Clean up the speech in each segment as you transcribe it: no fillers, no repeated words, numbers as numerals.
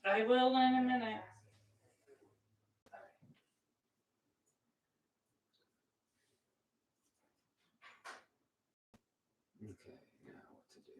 I will in a minute. Okay, now what to do?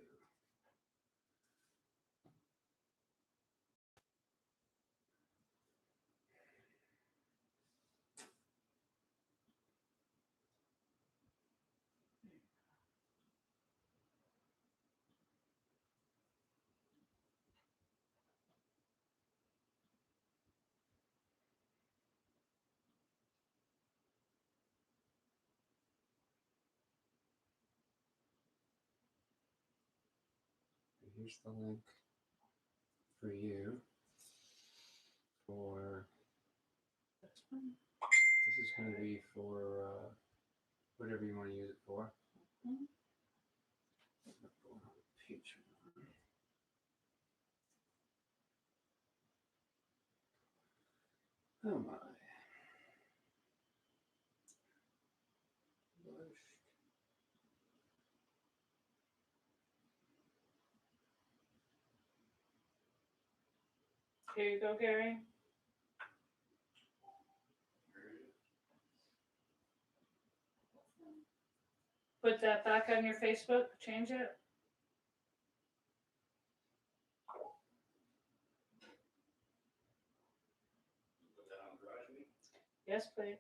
Here's the link for you for this is going to be for whatever you want to use it for. Oh my. Here you go, Gary. Put that back on your Facebook. Change it. Yes, please.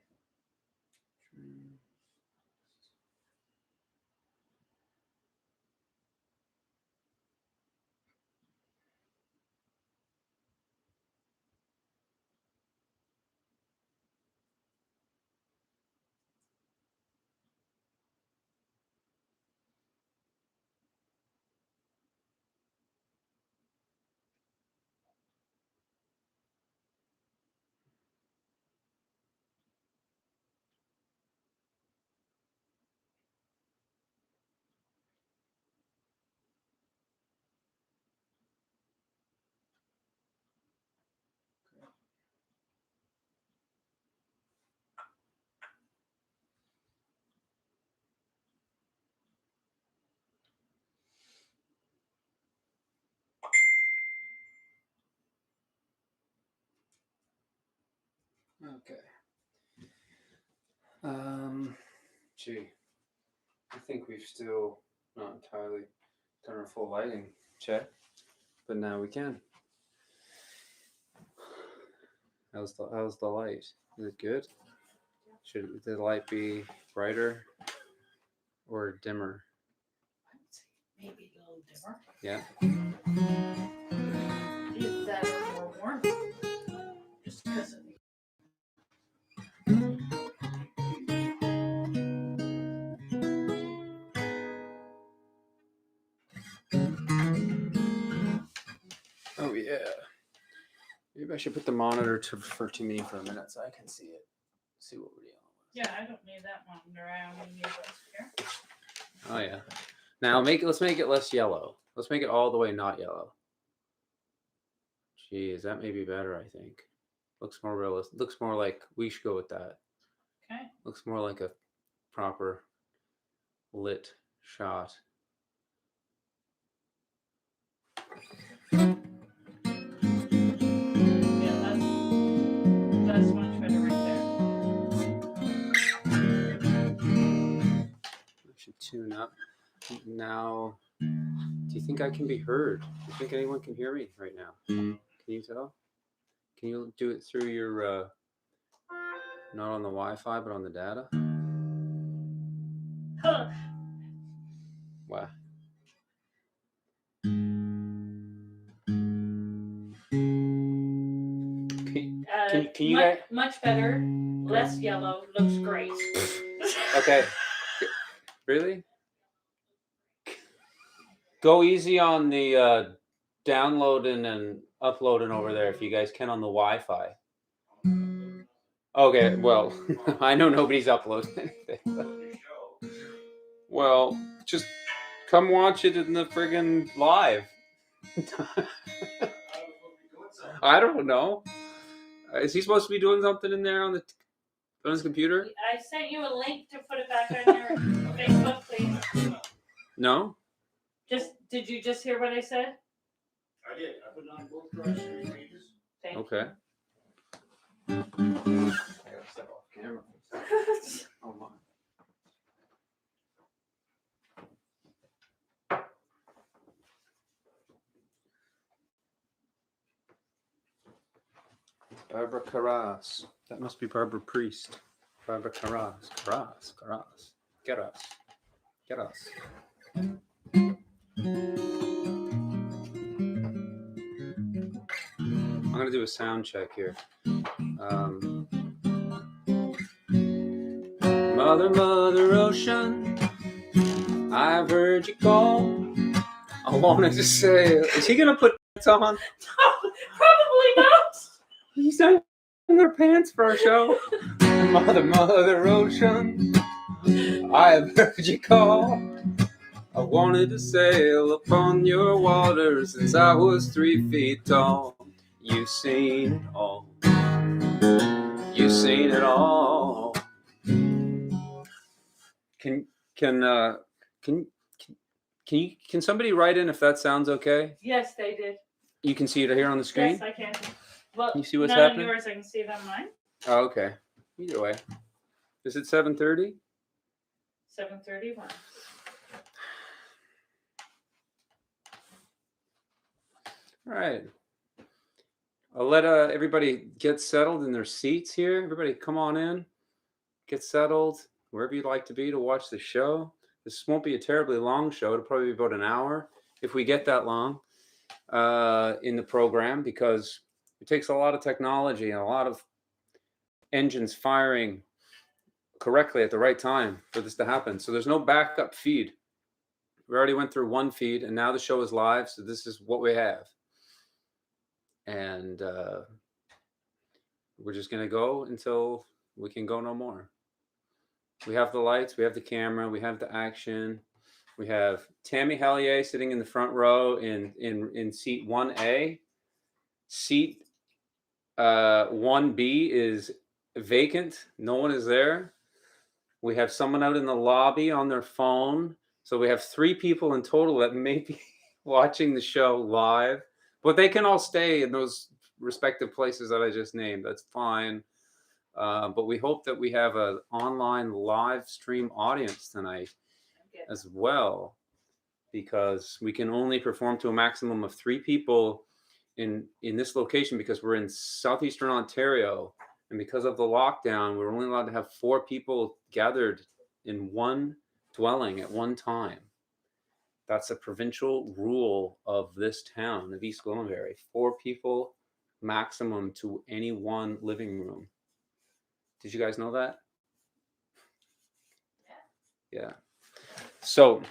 Okay. Gee, I think we've still not entirely done our full lighting check, but now we can. How's the light? Is it good? Should the light be brighter or dimmer? I would say maybe a little dimmer. Yeah. Is that more warm? Just because of Oh yeah. Maybe I should put the monitor for me for a minute so I can see it. See what we're dealing with. Yeah, I don't need that monitor. I only need this here. Oh yeah. Now let's make it less yellow. Let's make it all the way not yellow. Geez, that may be better, I think. Looks more realistic. Looks more like we should go with that. Okay. Looks more like a proper lit shot. Yeah, that's much better right there. I should tune up. Now, do you think I can be heard? Do you think anyone can hear me right now? Can you tell? Can you do it through your, not on the Wi-Fi, but on the data? Huh. Wow. Can you much better, less yellow, looks great. Okay. Really? Go easy on the downloading and uploading over there if you guys can on the Wi-Fi. Okay, well, I know nobody's uploading anything. Well, just come watch it in the friggin' live. I don't know. Is he supposed to be doing something in there on his computer? I sent you a link to put it back on your Facebook, please. No? Did you just hear what I said? I did. I put it on both pages. Okay. I gotta step off camera. Oh my. Barbara Carras. That must be Barbara Priest. Barbara Carras. Carras. Carras. Get us. Get us. I'm going to do a sound check here. Mother, Mother Ocean, I've heard you call. I wanted to say, is he going to put pants on? No, probably not. He's not in their pants for our show. Mother, Mother Ocean, I've heard you call. I wanted to sail upon your waters since I was 3 feet tall. You've seen it all. You've seen it all. Can somebody write in if that sounds okay? Yes, they did. You can see it here on the screen? Yes, I can. Well, you see what's none happening? on yours. I can see it on mine. Oh, okay. Either way. Is it 7:30? 7:31. All right. I'll let everybody get settled in their seats here. Everybody come on in. Get settled wherever you'd like to be to watch the show. This won't be a terribly long show. It'll probably be about an hour if we get that long in the program, because it takes a lot of technology and a lot of engines firing correctly at the right time for this to happen. So there's no backup feed. We already went through one feed and now the show is live. So this is what we have. And we're just going to go until we can go no more. We have the lights, we have the camera, we have the action. We have Tammy Hellier sitting in the front row in seat 1A. Seat 1B is vacant. No one is there. We have someone out in the lobby on their phone. So we have 3 people in total that may be watching the show live. But they can all stay in those respective places that I just named. That's fine. But we hope that we have an online live stream audience tonight as well, because we can only perform to a maximum of 3 people in this location because we're in southeastern Ontario. And because of the lockdown, we're only allowed to have 4 people gathered in one dwelling at one time. That's a provincial rule of this town of East Gwillimbury. 4 people maximum to any one living room. Did you guys know that? Yeah. So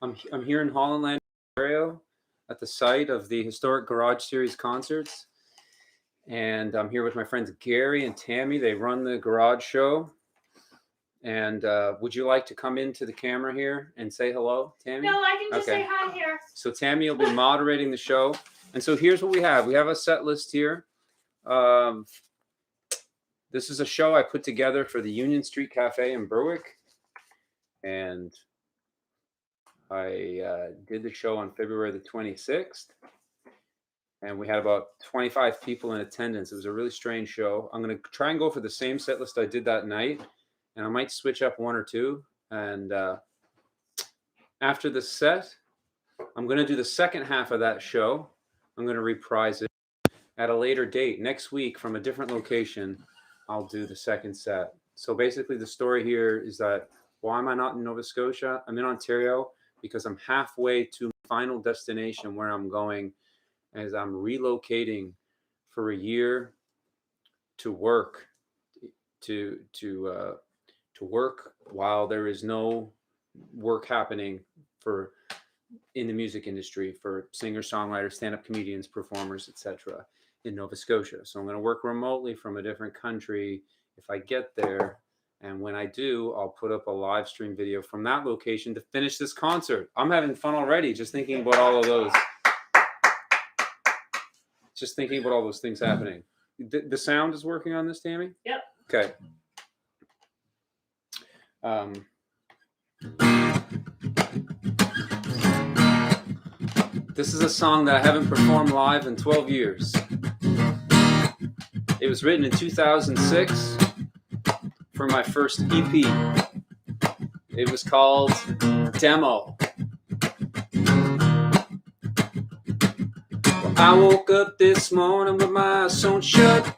I'm here in Holland, Ontario, at the site of the historic Garage Series concerts. And I'm here with my friends Gary and Tammy. They run the garage show. And would you like to come into the camera here and say hello, Tammy? No, I can just say hi here. So Tammy will be moderating the show. And so here's what we have. We have a set list here. This is a show I put together for the Union Street Cafe in Berwick. And I did the show on February the 26th. And we had about 25 people in attendance. It was a really strange show. I'm going to try and go for the same set list I did that night. And I might switch up 1 or 2. And after the set, I'm going to do the second half of that show. I'm going to reprise it at a later date. Next week, from a different location, I'll do the second set. So basically, the story here is that why am I not in Nova Scotia? I'm in Ontario because I'm halfway to my final destination where I'm going, as I'm relocating for a year to work, to work while there is no work happening in the music industry for singers, songwriters, stand-up comedians, performers, etc. in Nova Scotia. So I'm going to work remotely from a different country if I get there. And when I do, I'll put up a live stream video from that location to finish this concert. I'm having fun already just thinking about all of those. Just thinking about all those things happening. The sound is working on this, Tammy? Yep. Okay. This is a song that I haven't performed live in 12 years. It was written in 2006 for my first EP. It was called Demo. Well, I woke up this morning with my eyes sewn shut.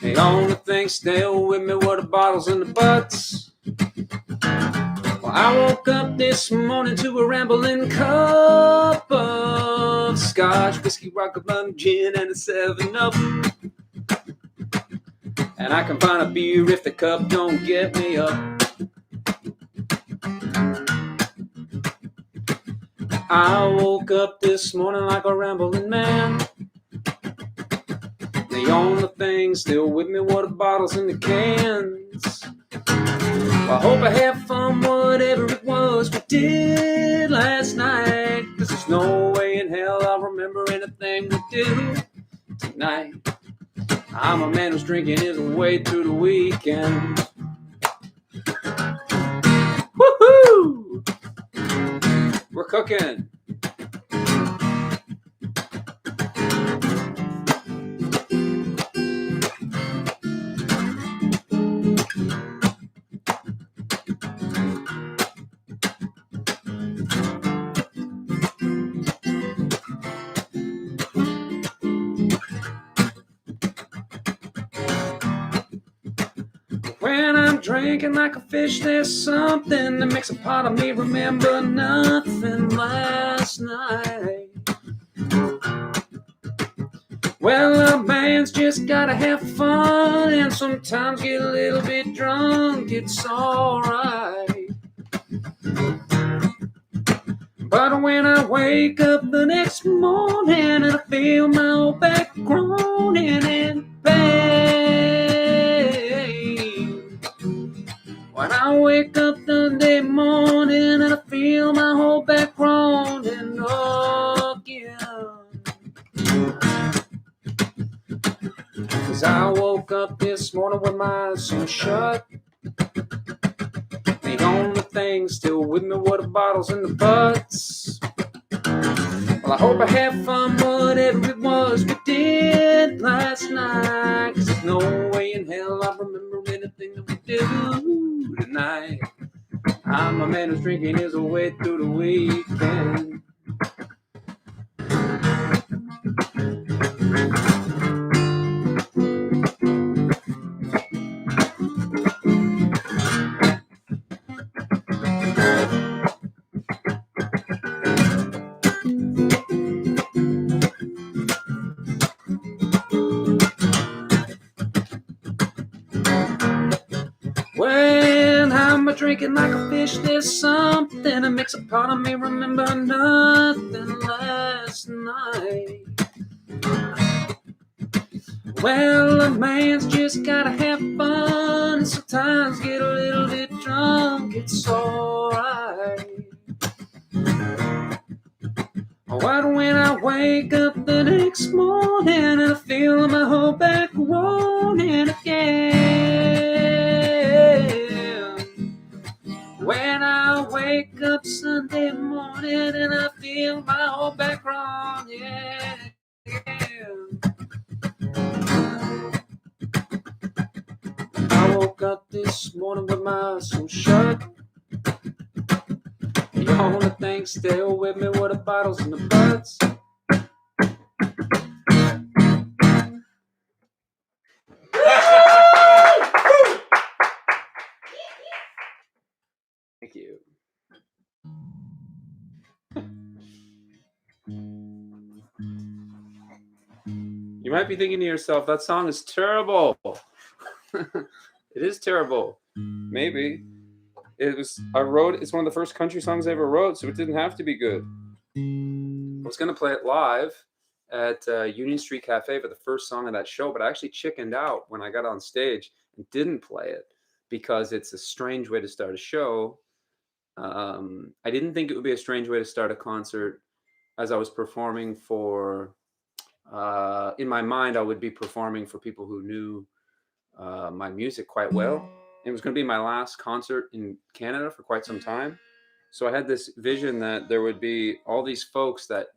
The only thing still with me were the bottles and the butts. Well, I woke up this morning to a rambling cup of scotch, whiskey, rockabun, gin, and a 7-Up. And I can find a beer if the cup don't get me up. I woke up this morning like a rambling man. The only thing still with me were the bottles and the cans. Well, I hope I had fun, whatever it was we did last night. 'Cause there's no way in hell I'll remember anything we do tonight. I'm a man who's drinking his way through the weekend. Woohoo! We're cooking. When I'm drinking like a fish, there's something that makes a part of me remember nothing last night. Well, a man's just gotta have fun and sometimes get a little bit drunk, it's alright. But when I wake up the next morning and I feel my whole back groaning in pain. When I wake up the day morning and I feel my whole back groaning again. 'Cause I woke up this morning with my eyes so shut. The only thing still with me were the bottles and the butts. Well, I hope I had fun, whatever it was we did last night. 'Cause there's no way in hell I remember anything that we do tonight. I'm a man who's drinking his way through the weekend. When I'm drinking like a fish, there's something that makes a part of me remember nothing last night. Well, a man's just gotta have fun and sometimes get a little bit drunk, it's alright. But when I wake up the next morning and I feel my whole back rolling again. When I wake up Sunday morning and I feel my whole back rolling again. I woke up this morning with my eyes so shut. The only thing still with me were the bottles and the butts. Thank you. You might be thinking to yourself, that song is terrible. It is terrible. Maybe. It's one of the first country songs I ever wrote, so it didn't have to be good. I was going to play it live at Union Street Cafe for the first song of that show, but I actually chickened out when I got on stage and didn't play it because it's a strange way to start a show. I didn't think it would be a strange way to start a concert as I was performing for, in my mind, I would be performing for people who knew my music quite well. It was going to be my last concert in Canada for quite some time. So I had this vision that there would be all these folks that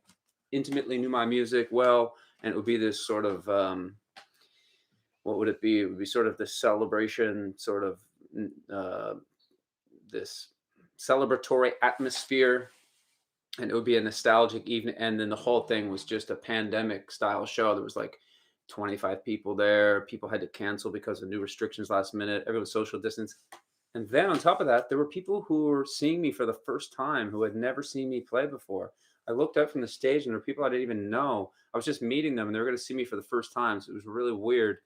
intimately knew my music well, and it would be this sort of what would it be? It would be sort of this celebration, sort of uh, this celebratory atmosphere, and it would be a nostalgic evening. And then the whole thing was just a pandemic style show. There was like 25 people there. People had to cancel because of new restrictions last minute. Everyone was social distance. And then on top of that, there were people who were seeing me for the first time who had never seen me play before. I looked up from the stage and there were people I didn't even know. I was just meeting them and they were going to see me for the first time. So it was really weird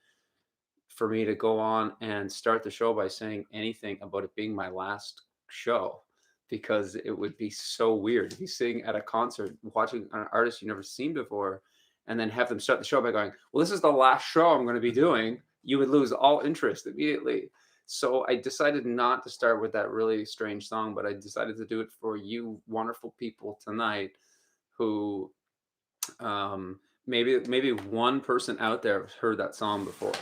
for me to go on and start the show by saying anything about it being my last show, because it would be so weird to be sitting at a concert watching an artist you've never seen before and then have them start the show by going, well, this is the last show I'm going to be doing. You would lose all interest immediately. So I decided not to start with that really strange song, but I decided to do it for you wonderful people tonight who maybe one person out there has heard that song before.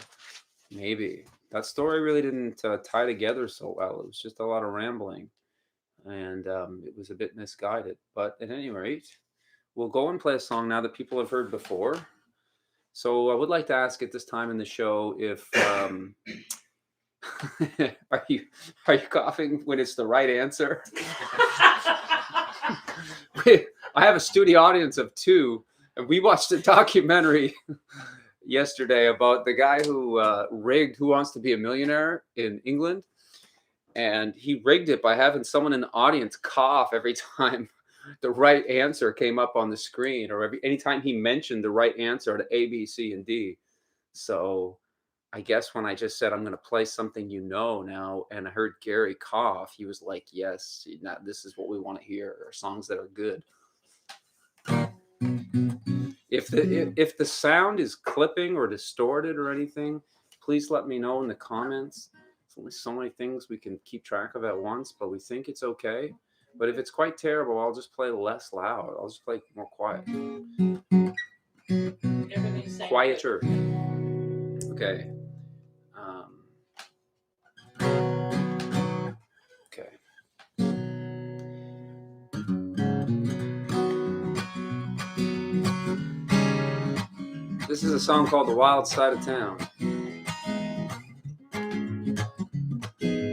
Maybe that story really didn't tie together so well. It was just a lot of rambling, and it was a bit misguided. But at any rate, we'll go and play a song now that people have heard before. So I would like to ask at this time in the show if are you coughing when it's the right answer? I have a studio audience of 2, and we watched a documentary yesterday about the guy who rigged Who Wants to Be a Millionaire in England. And he rigged it by having someone in the audience cough every time the right answer came up on the screen, or anytime he mentioned the right answer to A, B, C, and D. So I guess when I just said, I'm going to play something now, and I heard Gary cough, he was like, yes, this is what we want to hear, or songs that are good. If the sound is clipping or distorted or anything, please let me know in the comments. There's only so many things we can keep track of at once, but we think it's okay. But if it's quite terrible, I'll just play less loud. I'll just play more quiet. Quieter. Okay. Okay. This is a song called The Wild Side of Town.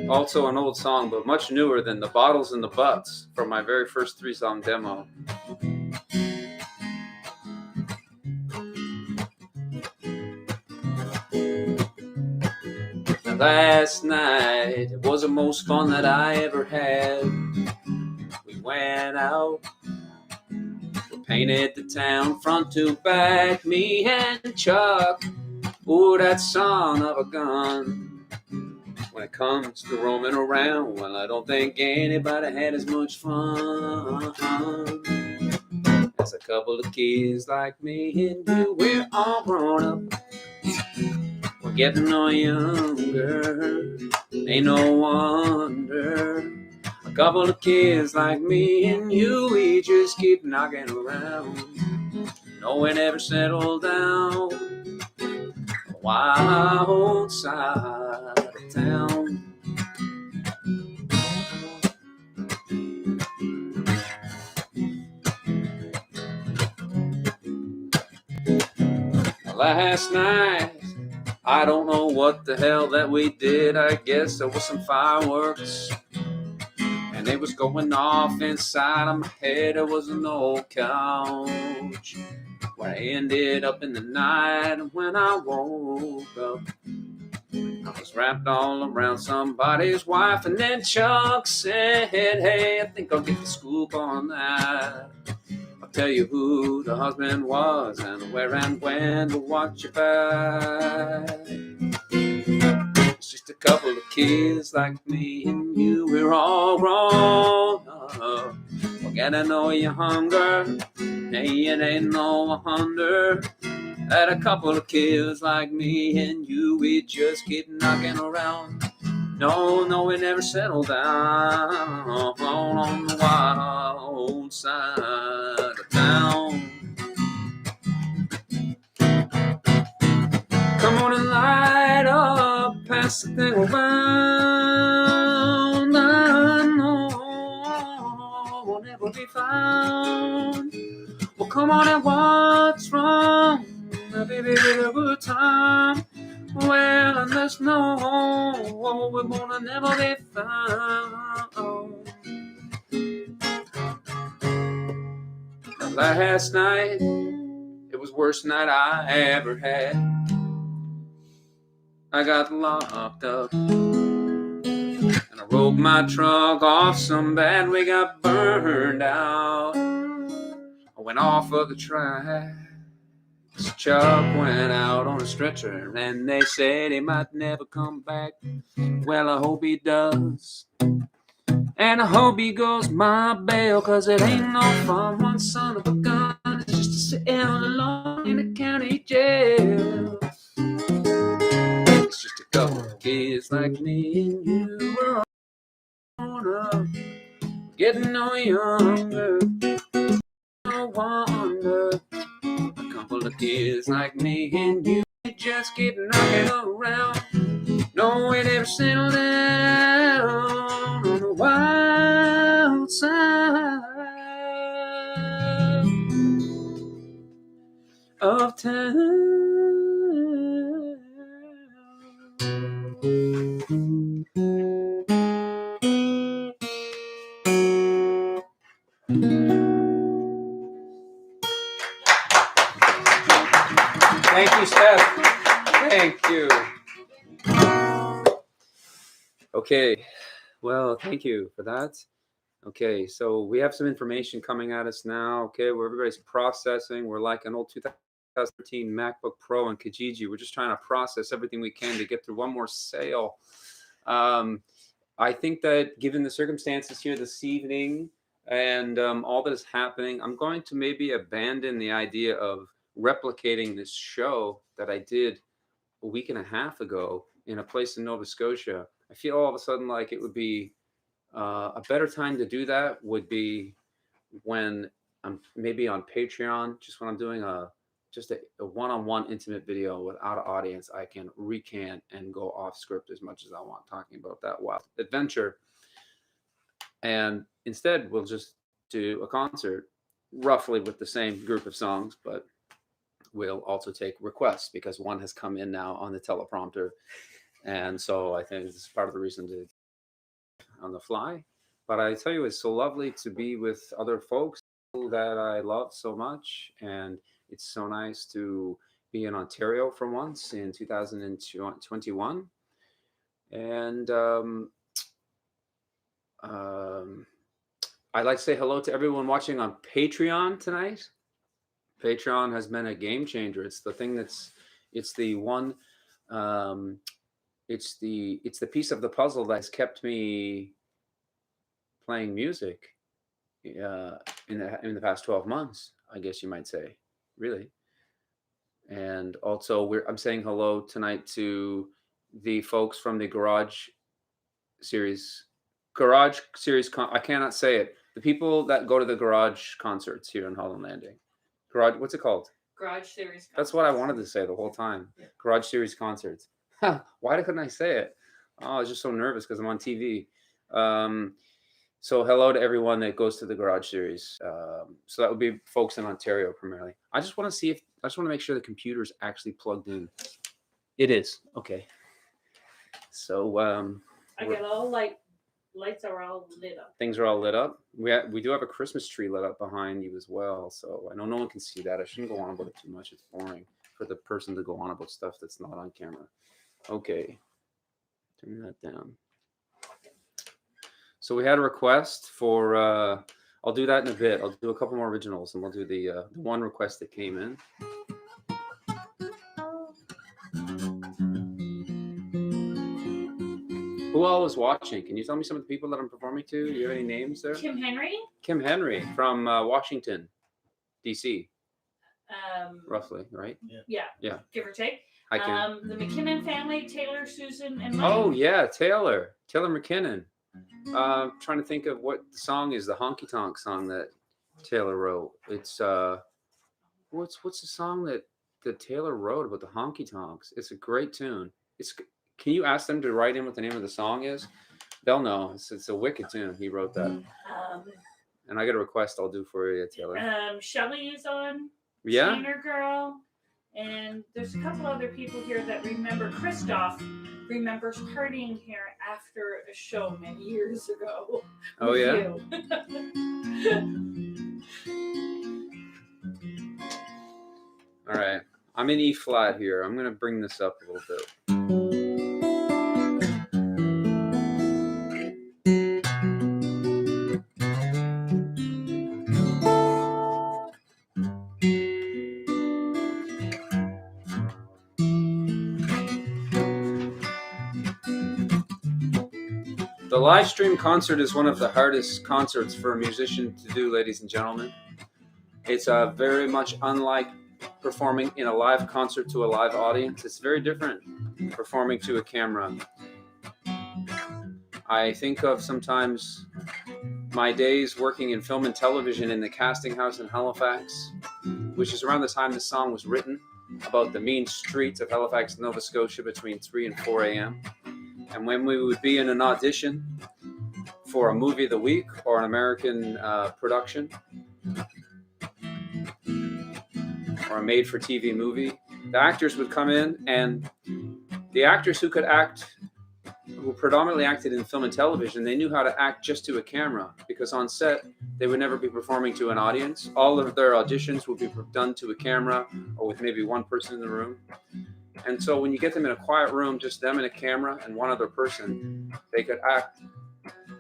Also an old song, but much newer than The Bottles and the Butts from my very first 3-song demo. Last night, it was the most fun that I ever had. We went out, we painted the town front to back, me and Chuck. Oh, that son of a gun. When it comes to roaming around, well, I don't think anybody had as much fun as a couple of kids like me and you. We're all grown up, we're getting no younger, ain't no wonder. A couple of kids like me and you, we just keep knocking around. No, we never settle down. The wild side of town. Last night, I don't know what the hell that we did. I guess there was some fireworks, and they was going off inside of my head. There was an old couch where I ended up in the night. And when I woke up, I was wrapped all around somebody's wife. And then Chuck said, hey, I think I'll get the scoop on that. I'll tell you who the husband was and where and when, but watch your back. It's just a couple of kids like me and you, we're all grown up. We're getting know your hunger, hey, it ain't no wonder that a couple of kids like me and you, we just keep knocking around. No, we never settle down on the wild side of town. Come on and light up, pass the thing around. I know wondering what's wrong. Baby, with a good time. Well, and there's no hope. We're gonna never be found. Last night, it was the worst night I ever had. I got locked up, and I rolled my truck off some bad. We got burned out. I went off of the track. Chuck went out on a stretcher, and they said he might never come back. Well, I hope he does. And I hope he goes my bail, 'cause it ain't no fun, one son of a gun, it's just to sit alone in a county jail. It's just a couple of kids like me and you were on up, getting no younger, no wonder. A couple of kids like me and you just keep knocking around. No, we never settle down on the wild side of town. Thank you, Steph. Thank you. Okay, well, thank you for that. Okay, so we have some information coming at us now. Okay, where everybody's processing. We're like an old 2013 MacBook Pro and Kijiji. We're just trying to process everything we can to get through one more sale. I think that given the circumstances here this evening and all that is happening, I'm going to maybe abandon the idea of replicating this show that I did a week and a half ago in a place in Nova Scotia. I feel all of a sudden like it would be a better time to do that would be when I'm maybe on Patreon, just when I'm doing a one-on-one intimate video without an audience. I can recant and go off script as much as I want, talking about that wild adventure. And instead, we'll just do a concert roughly with the same group of songs, but we'll also take requests because one has come in now on the teleprompter. And so I think this is part of the reason to on the fly. But I tell you, it's so lovely to be with other folks that I love so much. And it's so nice to be in Ontario for once in 2021. And I'd like to say hello to everyone watching on Patreon tonight. Patreon has been a game changer. It's the thing it's the one, it's the piece of the puzzle that has kept me playing music in the past 12 months, I guess you might say, really. And also I'm saying hello tonight to the folks from the Garage Series. I cannot say it. The people that go to the Garage concerts here in Holland Landing. Garage, what's it called? Garage Series. That's what I wanted to say the whole time. Yeah. Garage Series concerts. Why couldn't I say it? Oh, I was just so nervous because I'm on TV. So hello to everyone that goes to the Garage Series. So that would be folks in Ontario primarily. I just want to make sure the computer's actually plugged in. It is. Okay. So I get all lights are all lit up. Things are all lit up. We do have a Christmas tree lit up behind you as well. So I know no one can see that. I shouldn't go on about it too much. It's boring for the person to go on about stuff that's not on camera. Okay. Turn that down. So we had a request for, I'll do that in a bit. I'll do a couple more originals and we'll do the one request that came in. Who all is watching? Can you tell me some of the people that I'm performing to? Do you have any names there? Kim Henry. Kim Henry from Washington, D.C. Roughly, right? Yeah. Give or take. I can. The McKinnon family, Taylor, Susan, and Mike. Oh, yeah, Taylor McKinnon. Trying to think of what the song is, the honky tonk song that Taylor wrote. It's what's the song that Taylor wrote about the honky tonks? It's a great tune. Can you ask them to write in what the name of the song is? They'll know. It's a wicked tune. He wrote that. And I got a request I'll do for you, Taylor. Shelly is on. Yeah? Trainer Girl. And there's a couple other people here that remember. Christoph remembers partying here after a show many years ago. Oh, yeah? You. All right. I'm in E flat here. I'm going to bring this up a little bit. The live stream concert is one of the hardest concerts for a musician to do, ladies and gentlemen. It's very much unlike performing in a live concert to a live audience. It's very different performing to a camera. I think of sometimes my days working in film and television in the casting house in Halifax, which is around the time the song was written, about the mean streets of Halifax, Nova Scotia between 3 and 4 a.m. And when we would be in an audition for a movie of the week or an American production or a made-for-TV movie, the actors would come in, and the actors who could act, who predominantly acted in film and television, they knew how to act just to a camera, because on set, they would never be performing to an audience. All of their auditions would be done to a camera or with maybe one person in the room. And so when you get them in a quiet room, just them and a camera and one other person, they could act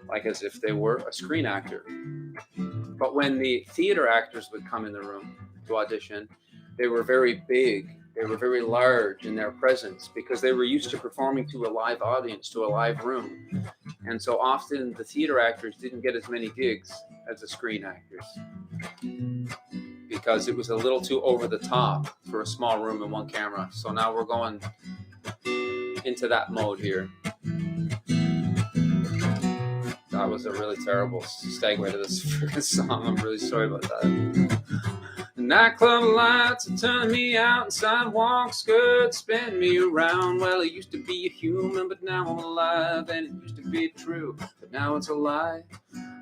like as if they were a screen actor. But when the theater actors would come in the room to audition, they were very big. They were very large in their presence because they were used to performing to a live audience, to a live room. And so often the theater actors didn't get as many gigs as the screen actors because it was a little too over the top for a small room and one camera. So now we're going into that mode here. That was a really terrible segue to this freaking song. I'm really sorry about that. The nightclub lights are turning me out, and sidewalk skirts spin me around. Well, I used to be a human, but now I'm alive, and it used to be true, but now it's a lie.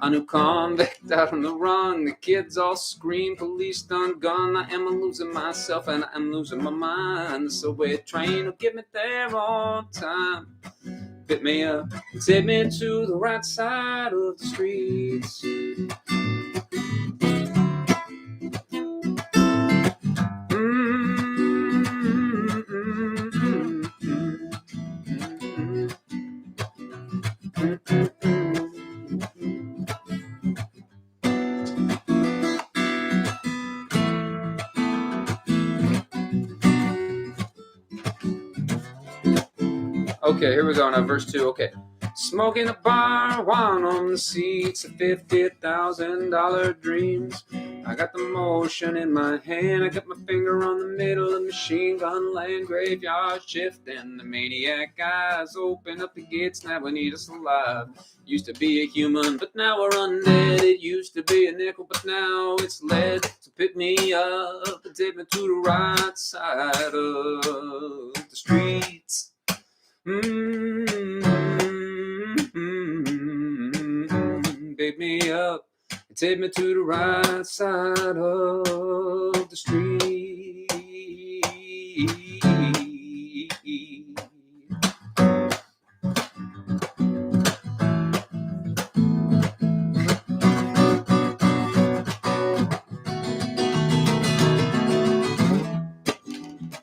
A new convict out on the run, the kids all scream, police done gone. I am losing myself, and I am losing my mind. The subway train will get me there on time. Pick me up, take me to the right side of the streets. Okay, here we go now, verse 2. Okay. Smoking a bar, wine on the seats of $50,000 dreams. I got the motion in my hand, I got my finger on the middle of machine gun land, graveyard shift, and the maniac eyes open up the gates, now we need us alive. Used to be a human, but now we're undead. It used to be a nickel, but now it's lead. So pick me up and take me to the right side of the streets. Pick me up and take me to the right side of the street.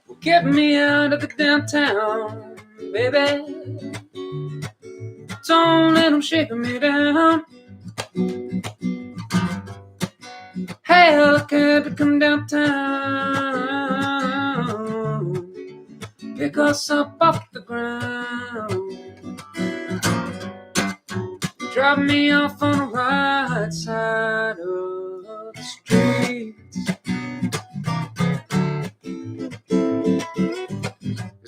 Well, get me out of the downtown, baby. Don't let them shake me down. Helicopter come downtown, pick us up off the ground, drop me off on the right side of the streets.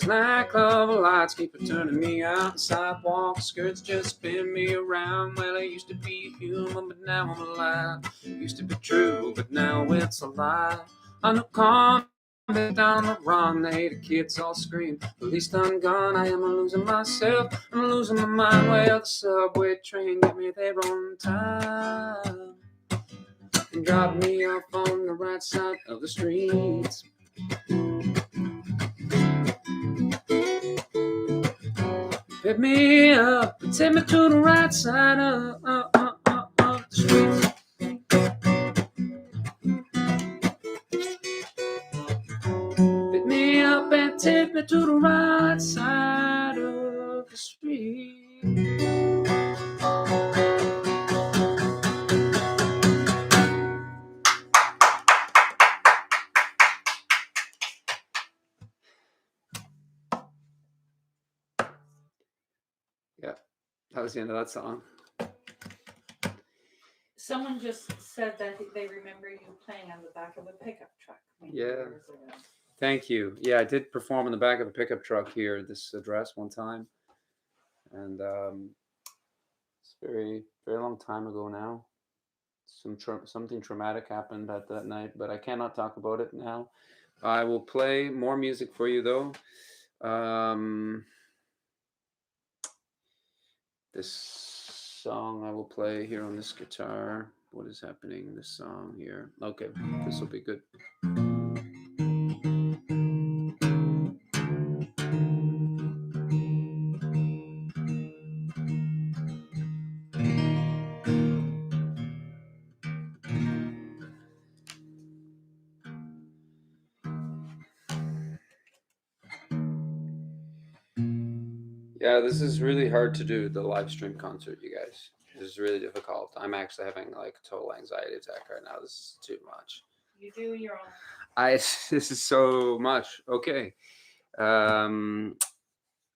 Nightclub lights keep turning me out, sidewalk skirts just spin me around. Well, I used to be human, but now I'm alive. Used to be true, but now it's a lie. I know convict down the run, they hate the kids all scream. Police done gone, I am losing myself, I'm losing my mind. Well, the subway train get me there on time. Drop me off on the right side of the streets. Pick me up and take me to the right side of the streets. Pick me up and take me to the right side of the street. Yeah, that was the end of that song. Someone just said that they remember you playing on the back of a pickup truck. Yeah. Years ago. Thank you. Yeah, I did perform in the back of a pickup truck here at this address one time. And it's a very, very long time ago now. Something traumatic happened at that night, but I cannot talk about it now. I will play more music for you, though. This song I will play here on this guitar. What is happening? This song here. Okay, this will be good. Yeah, this is really hard to do, the live stream concert, you guys. This is really difficult. I'm actually having like a total anxiety attack right now. This is too much. You do your own. This is so much. Okay.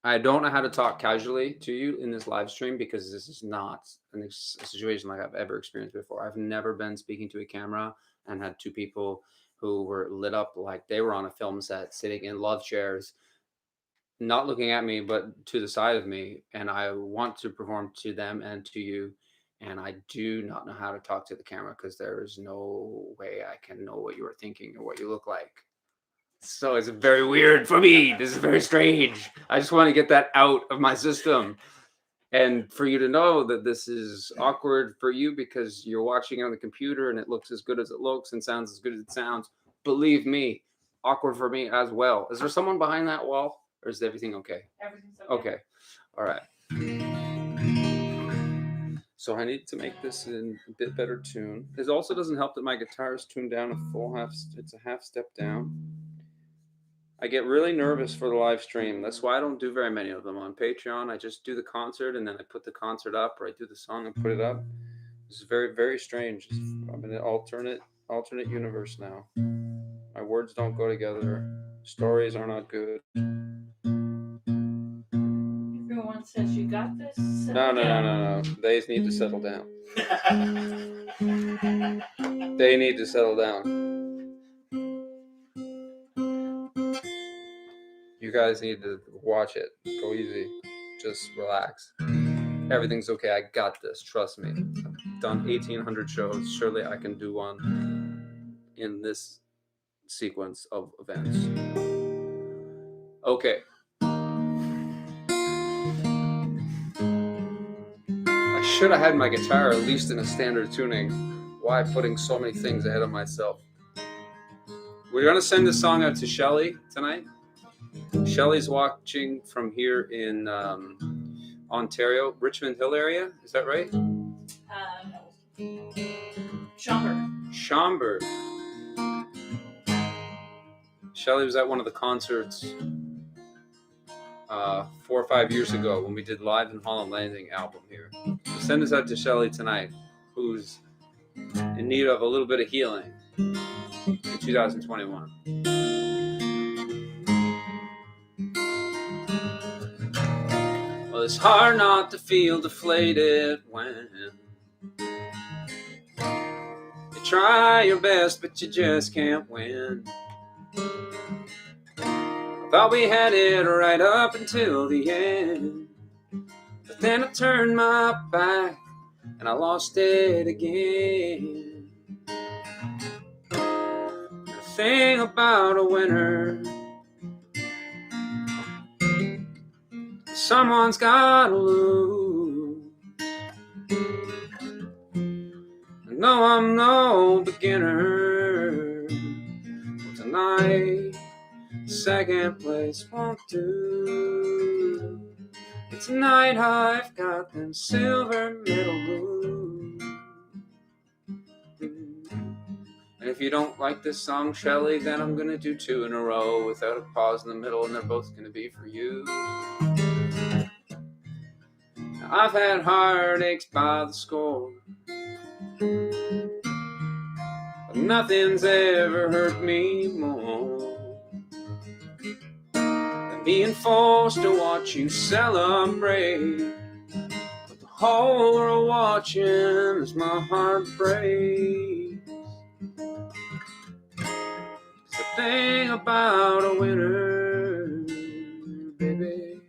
I don't know how to talk casually to you in this live stream because this is not a situation like I've ever experienced before. I've never been speaking to a camera and had two people who were lit up like they were on a film set, sitting in love chairs, not looking at me, but to the side of me. And I want to perform to them and to you. And I do not know how to talk to the camera because there is no way I can know what you are thinking or what you look like. So it's very weird for me. This is very strange. I just want to get that out of my system. And for you to know that this is awkward for you because you're watching it on the computer and it looks as good as it looks and sounds as good as it sounds. Believe me, awkward for me as well. Is there someone behind that wall or is everything okay? Everything's okay. Okay. All right. So I need to make this in a bit better tune. It also doesn't help that my guitar is tuned down it's a half step down. I get really nervous for the live stream. That's why I don't do very many of them on Patreon. I just do the concert and then I put the concert up, or I do the song and put it up. This is very, very strange. I'm in an alternate universe now. My words don't go together. Stories are not good. Everyone says you got this. No. They need to settle down. They need to settle down. You guys need to watch it. Go easy. Just relax. Everything's okay. I got this. Trust me. I've done 1,800 shows. Surely I can do one in this sequence of events. Okay. I should have had my guitar at least in a standard tuning. Why putting so many things ahead of myself? We're going to send this song out to Shelly tonight. Shelly's watching from here in Ontario, Richmond Hill area. Is that right? No. Schomberg. Shelly was at one of the concerts 4 or 5 years ago when we did Live in Holland Landing album here. So send this out to Shelly tonight, who's in need of a little bit of healing in 2021. Well, it's hard not to feel deflated when you try your best, but you just can't win. I thought we had it right up until the end, but then I turned my back and I lost it again. The thing about a winner, someone's gotta lose. And No, I'm no beginner. Well, tonight, second place won't do. It's tonight I've got them silver medal blues. And if you don't like this song, Shelley, then I'm gonna do 2 in a row without a pause in the middle, and they're both gonna be for you. Now, I've had heartaches by the score, but nothing's ever hurt me more than being forced to watch you celebrate. But the whole world watching as my heart breaks. The thing about a winner, baby,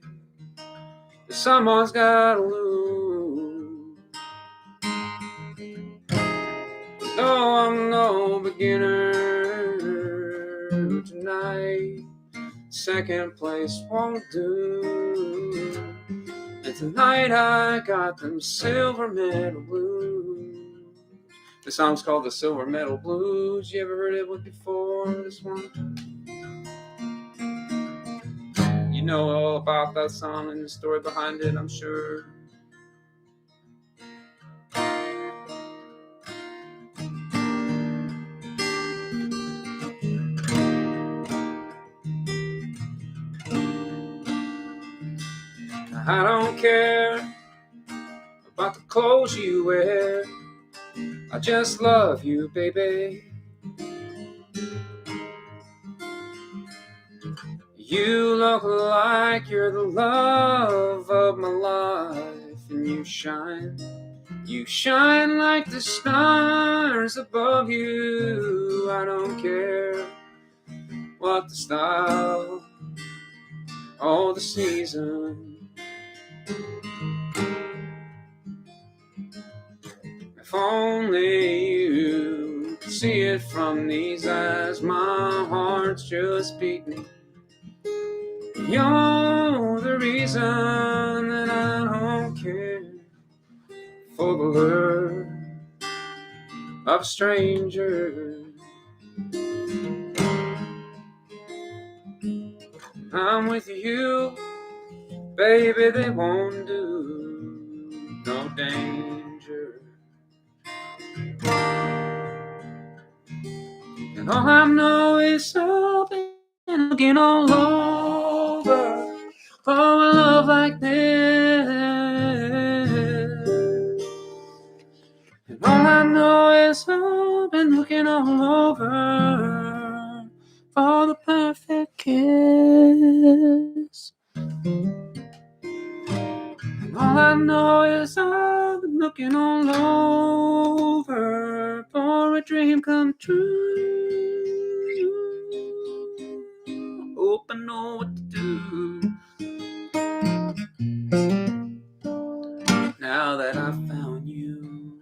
is someone's gotta lose. No, I'm no beginner tonight. Second place won't do. And tonight I got them silver medal blues. The song's called the Silver Medal Blues. You ever heard it before? This one? You know all about that song and the story behind it, I'm sure. I don't care about the clothes you wear. I just love you, baby. You look like you're the love of my life, and you shine like the stars above you. I don't care what the style or the season. If only you could see it from these eyes, my heart's just beating. You're the reason that I don't care for the lure of a stranger. I'm with you, baby, they won't do no danger. And all I know is I've been looking all over for a love like this. And all I know is I've been looking all over for the perfect kiss. And all I know is I've been looking all over for a dream come true. Hope I know what to do now that I found you.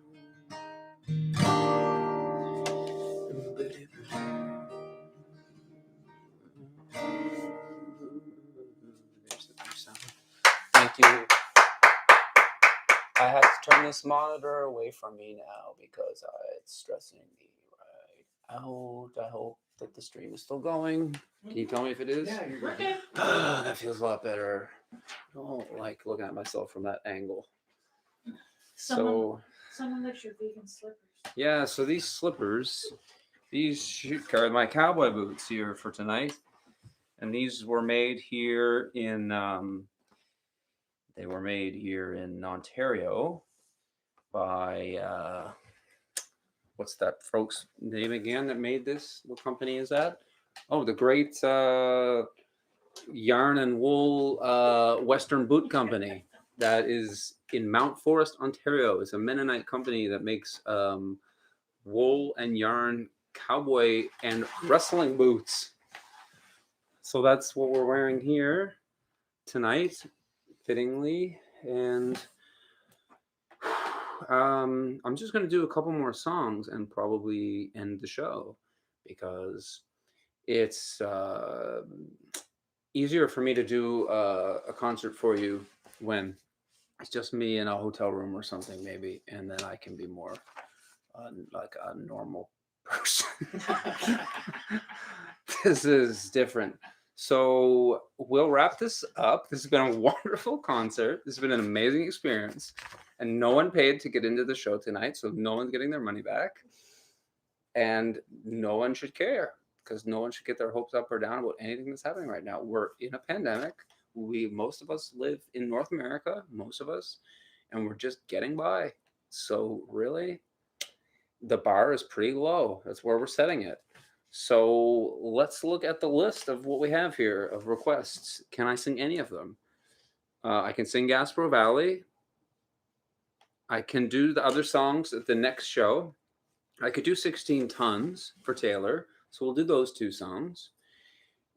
There's the new sound. Thank you. I have to turn this monitor away from me now because it's stressing me right out. I hope that the stream is still going. Can you tell me if it is? Yeah, you're good. Okay. That feels a lot better. I don't like looking at myself from that angle. Someone likes your vegan slippers. Yeah, so these slippers, these are my cowboy boots here for tonight. And these were made here in Ontario by what's that folks name again that made this? What company is that? Oh, the great yarn and wool Western Boot Company that is in Mount Forest, Ontario. It's a Mennonite company that makes wool and yarn cowboy and wrestling boots. So that's what we're wearing here tonight, fittingly. And I'm just going to do a couple more songs and probably end the show because it's easier for me to do a concert for you when it's just me in a hotel room or something, maybe, and then I can be more like a normal person. This is different. So we'll wrap this up. This has been a wonderful concert. This has been an amazing experience. And no one paid to get into the show tonight, so no one's getting their money back. And no one should care, because no one should get their hopes up or down about anything that's happening right now. We're in a pandemic. Most of us live in North America, most of us, and we're just getting by. So really, the bar is pretty low. That's where we're setting it. So let's look at the list of what we have here of requests. Can I sing any of them? I can sing Gasper Valley. I can do the other songs at the next show. I could do 16 Tons for Taylor. So we'll do those 2 songs.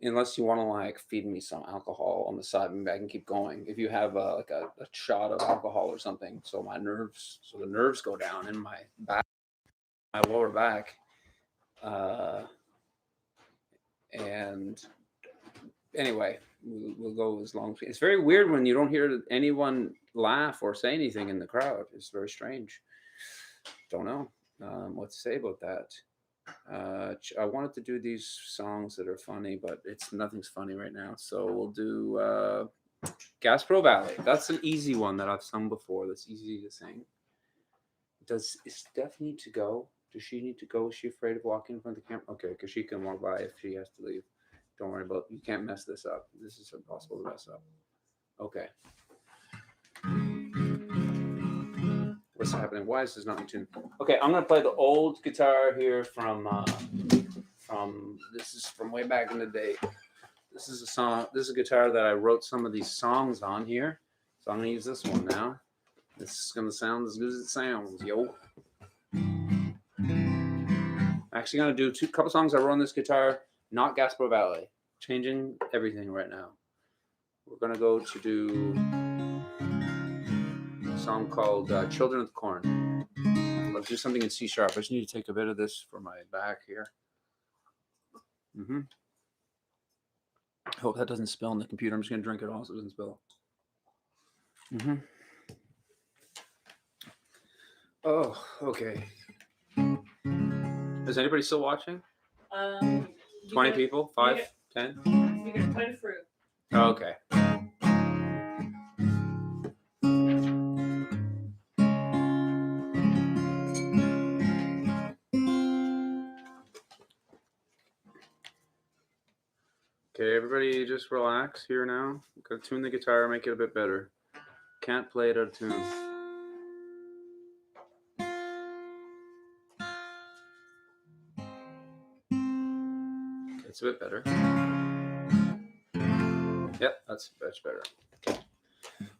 Unless you want to like feed me some alcohol on the side, maybe I can keep going. If you have like a shot of alcohol or something, so the nerves go down in my back, my lower back. And anyway, we'll go as long as it's very weird when you don't hear anyone laugh or say anything in the crowd. It's very strange. Don't know what to say about that. I wanted to do these songs that are funny, but nothing's funny right now. So we'll do Gasper Valley. That's an easy one that I've sung before. That's easy to sing. Does Steph need to go? Does she need to go? Is she afraid of walking in front of the camera? Okay, because she can walk by if she has to leave. Don't worry about it. You can't mess this up. This is impossible to mess up. Okay. What's happening? Why is this not in tune? Okay, I'm gonna play the old guitar here from this is from way back in the day. This is a song. This is a guitar that I wrote some of these songs on here. So I'm gonna use this one now. This is gonna sound as good as it sounds, yo. Actually gonna do a couple songs I wrote on this guitar, not Gasper Valley. Changing everything right now. We're gonna go to do a song called Children of the Corn. Let's do something in C sharp. I just need to take a bit of this for my back here. I hope that doesn't spill on the computer. I'm just gonna drink it all so it doesn't spill. Oh, okay. Is anybody still watching? 20 people? 5? 10? You got quite a fruit. Oh, okay. Okay, everybody just relax here now. Gotta tune the guitar, make it a bit better. Can't play it out of tune. It's a bit better. Yep, that's much better. Okay.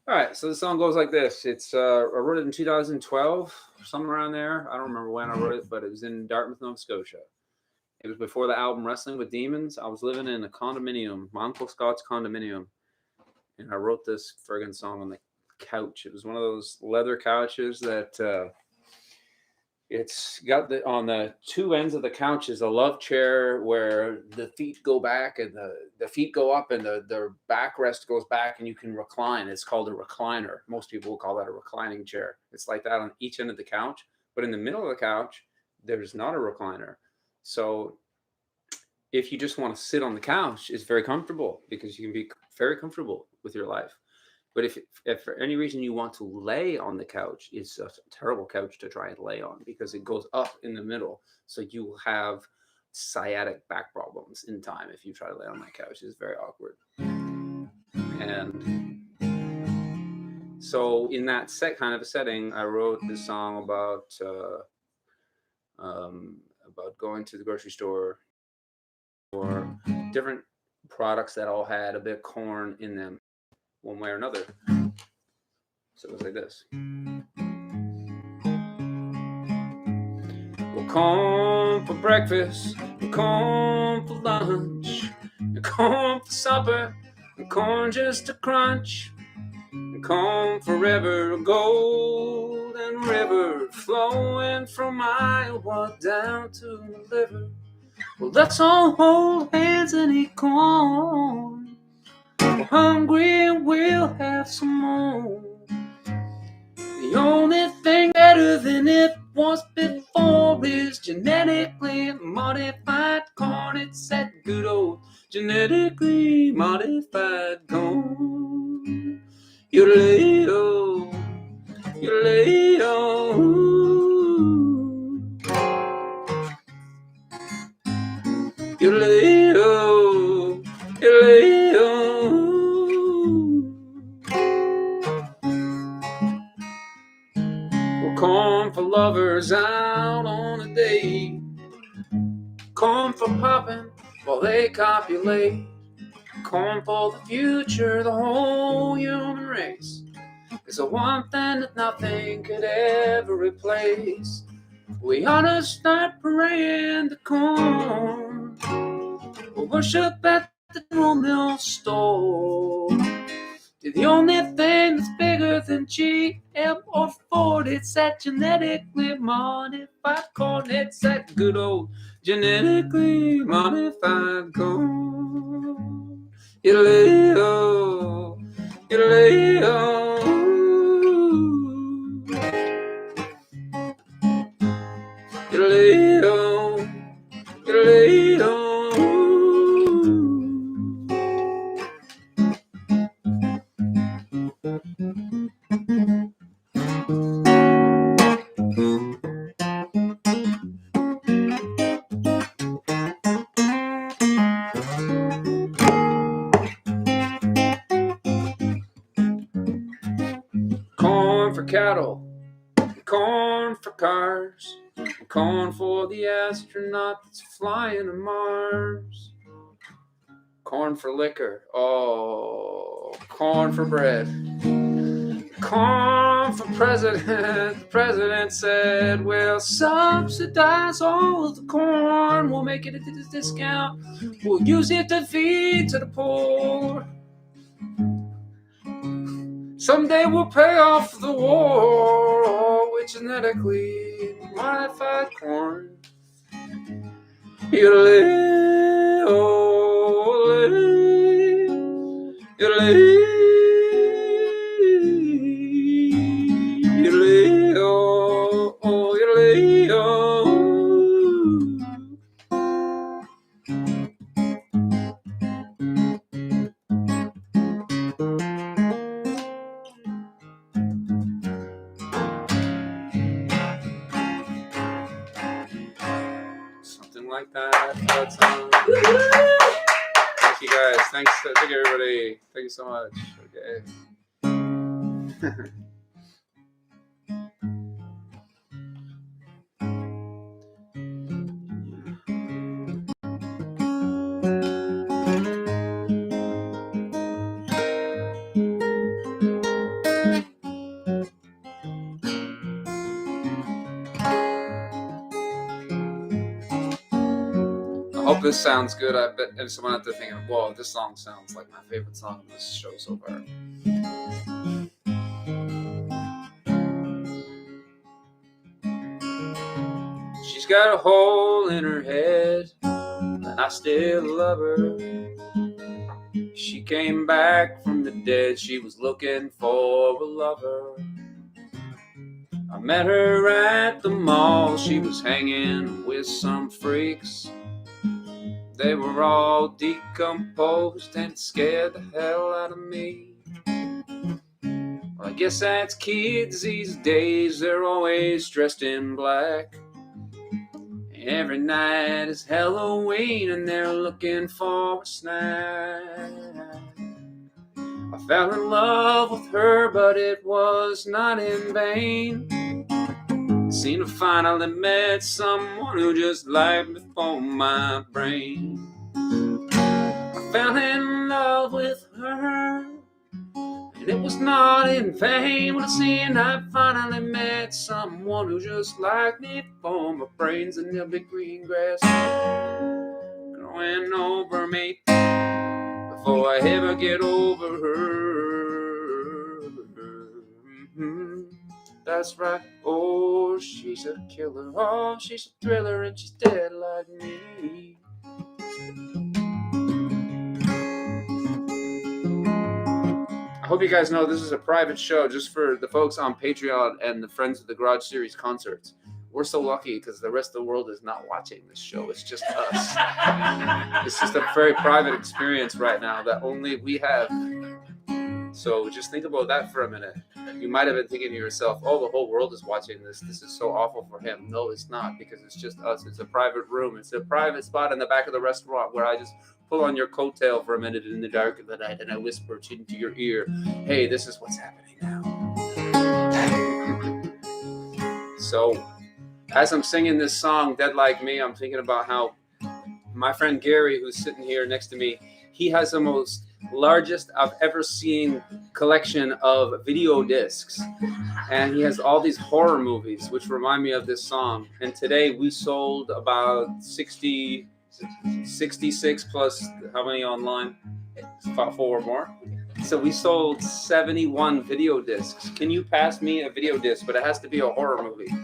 All right, so the song goes like this. It's I wrote it in 2012, somewhere around there. I don't remember when I wrote it, but it was in Dartmouth, Nova Scotia. It was before the album Wrestling with Demons. I was living in a condominium, my Uncle Scott's condominium, and I wrote this friggin' song on the couch. It was one of those leather couches that it's got on the 2 ends of the couch is a love chair where the feet go back and the feet go up and the backrest goes back and you can recline. It's called a recliner. Most people will call that a reclining chair. It's like that on each end of the couch, but in the middle of the couch, there's not a recliner. So if you just want to sit on the couch, it's very comfortable because you can be very comfortable with your life. But if for any reason you want to lay on the couch, it's a terrible couch to try and lay on because it goes up in the middle. So you will have sciatic back problems in time if you try to lay on that couch. It's very awkward. And so in that kind of a setting, I wrote this song about going to the grocery store or different products that all had a bit of corn in them, one way or another. So it goes like this. Well, corn for breakfast, corn for lunch, corn for supper, corn just to crunch, corn forever, a golden river flowing from Iowa down to the liver. Well, let's all hold hands and eat corn. We're hungry and we'll have some more. The only thing better than it was before for is genetically modified corn. It's that good old genetically modified corn. Yodelay-o, yodelay-o, yodelay-o, yodelay-o. Corn for lovers out on a date. Corn for popping while they copulate. Corn for the future, the whole human race. It's the one thing that nothing could ever replace. We ought to start praying to corn. We'll worship at the General Mills store. The only thing that's bigger than GM or Ford, it's that genetically modified corn. It's that good old genetically modified corn. Yodelay-o, yodelay-o, yodelay-o, yodelay-o. Corn for cattle, corn for cars, corn for the astronaut that's flying to Mars. Corn for liquor, oh, corn for bread. Corn for president. The president said, we'll subsidize all of the corn. We'll make it at a discount. We'll use it to feed to the poor. Someday we'll pay off the war with genetically modified corn. Yodelay-o, yodelay-o, yodelay-o, yodelay-o. Something like that. That's thank you guys. Thank you everybody. Thank you so much. Okay. I hope this sounds good. I bet if someone out there thinking, whoa, this song sounds like my favorite song in this show so far. She's got a hole in her head, and I still love her. She came back from the dead, she was looking for a lover. I met her at the mall, she was hanging with some freaks. They were all decomposed and scared the hell out of me. Well, I guess that's kids these days, they're always dressed in black. And every night is Halloween and they're looking for a snack. I fell in love with her, but it was not in vain. Seemed to finally met someone who just lied before my brain. I fell in love with her, and it was not in vain. When I seen I finally met someone who just like me before my brains, and there'll be green grass growing over me before I ever get over her. That's right, oh, she's a killer, oh, she's a thriller, and she's dead like me. I hope you guys know this is a private show just for the folks on Patreon and the Friends of the Garage Series concerts. we're so lucky because the rest of the world is not watching this show. It's just us. It's just a very private experience right now that only we have. So just think about that for a minute. You might have been thinking to yourself, oh, the whole world is watching this. This is so awful for him. No, it's not, because it's just us. It's a private room. It's a private spot in the back of the restaurant where I just pull on your coattail for a minute in the dark of the night and I whisper into your ear, hey, this is what's happening now. So as I'm singing this song, Dead Like Me, I'm thinking about how my friend Gary, who's sitting here next to me, he has the most largest I've ever seen collection of video discs, and he has all these horror movies which remind me of this song. And today we sold about 66 plus how many online? About 4 more. So we sold 71 video discs. Can you pass me a video disc? But it has to be a horror movie,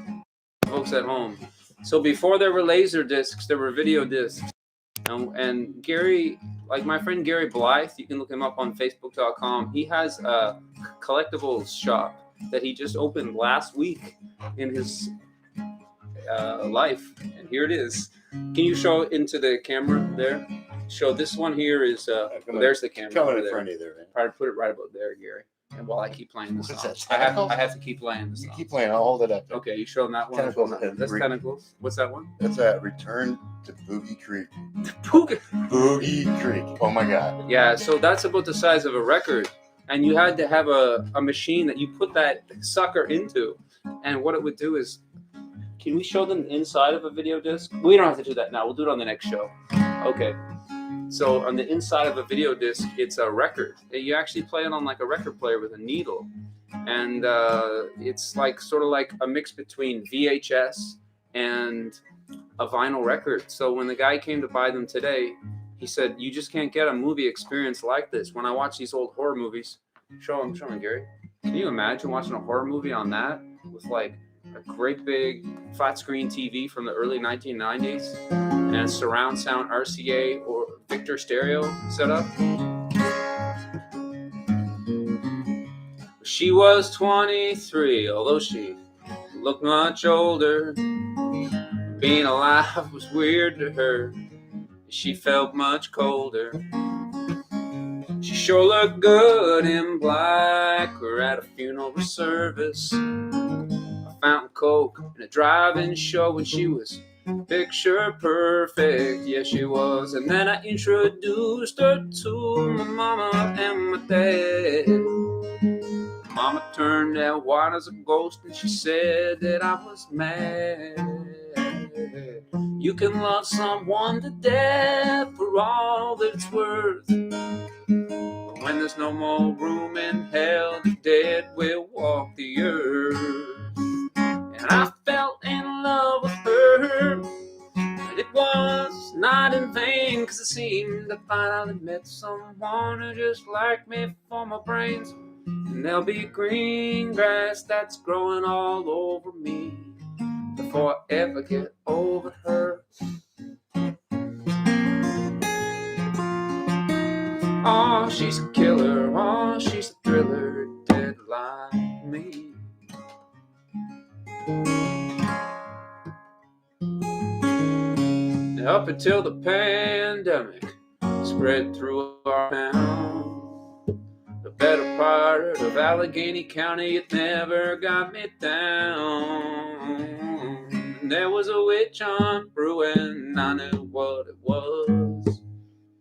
folks at home. So before there were laser discs, there were video discs. And Gary, like my friend Gary Blythe, you can look him up on Facebook.com. He has a collectibles shop that he just opened last week in his life. And here it is. Can you show it into the camera there? Show this one here is, there's the camera. Coming in front of you there, man. Probably put it right about there, Gary. And while I keep playing this What's song, that, I have to keep playing this You song. keep playing. I'll hold it up. Okay, you showing that one? Tentacles. That's Tentacles. What's that one? That's a Return to Boogie Creek. Boogie. Boogie Creek. Oh my God. Yeah, so that's about the size of a record. And you had to have a machine that you put that sucker into. And what it would do is, can we show them the inside of a video disc? We don't have to do that now. We'll do it on the next show. Okay. So on the inside of a video disc, it's a record. You actually play it on like a record player with a needle. And it's like sort of like a mix between VHS and a vinyl record. So when the guy came to buy them today, he said, you just can't get a movie experience like this. When I watch these old horror movies, show him, Gary. Can you imagine watching a horror movie on that with like a great big flat screen TV from the early 1990s and a surround sound RCA or Victor stereo setup? She was 23, although she looked much older. Being alive was weird to her. She felt much colder. She sure looked good in black. We're at a funeral service. A fountain coke and a drive-in show, and she was picture perfect. Yeah, she was. And then I introduced her to my mama and my dad. Mama turned out white as a ghost, and she said that I was mad. You can love someone to death for all that it's worth, but when there's no more room in hell, the dead will walk the earth. And I fell in love with her, but it was not in vain, 'cause it seemed I finally met someone who just liked me for my brains. And there'll be green grass that's growing all over me before I ever get over her. Oh, she's a killer. Oh, she's a thriller, dead like me. Now, up until the pandemic spread through our town, the better part of Allegheny County, it never got me down. There was a witch hunt brewing, I knew what it was.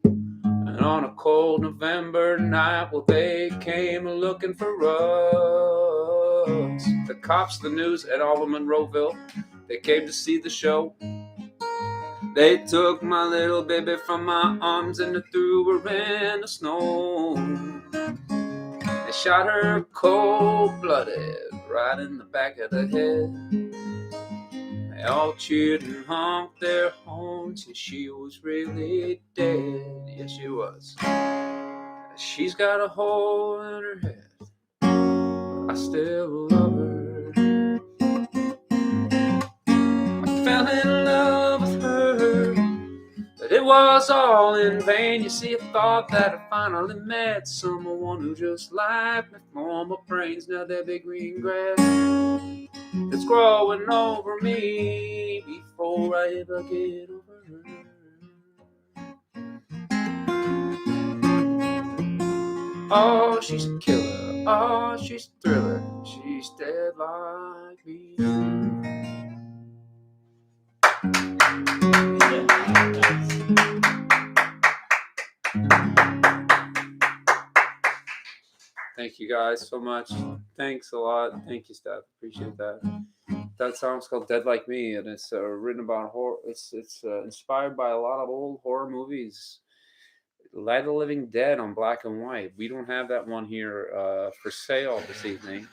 And on a cold November night, well, they came looking for us. The cops, the news at all of Monroeville, they came to see the show. They took my little baby from my arms and they threw her in the snow. They shot her cold-blooded right in the back of the head. They all cheered and honked their horns, and she was really dead. Yes, she was. She's got a hole in her head, but I still love her. I fell in love with her, but it was all in vain. You see, I thought that I finally met someone who just like me for my brains. Now there be green grass that's growing over me before I ever get over her. Oh, she's a killer. Oh, she's a thriller. She's dead like me. Thank you guys so much. Thanks a lot. Thank you, Steph. Appreciate that. That song's called "Dead Like Me," and it's written about horror. It's inspired by a lot of old horror movies. Light of the Living Dead on black and white. We don't have that one here for sale this evening,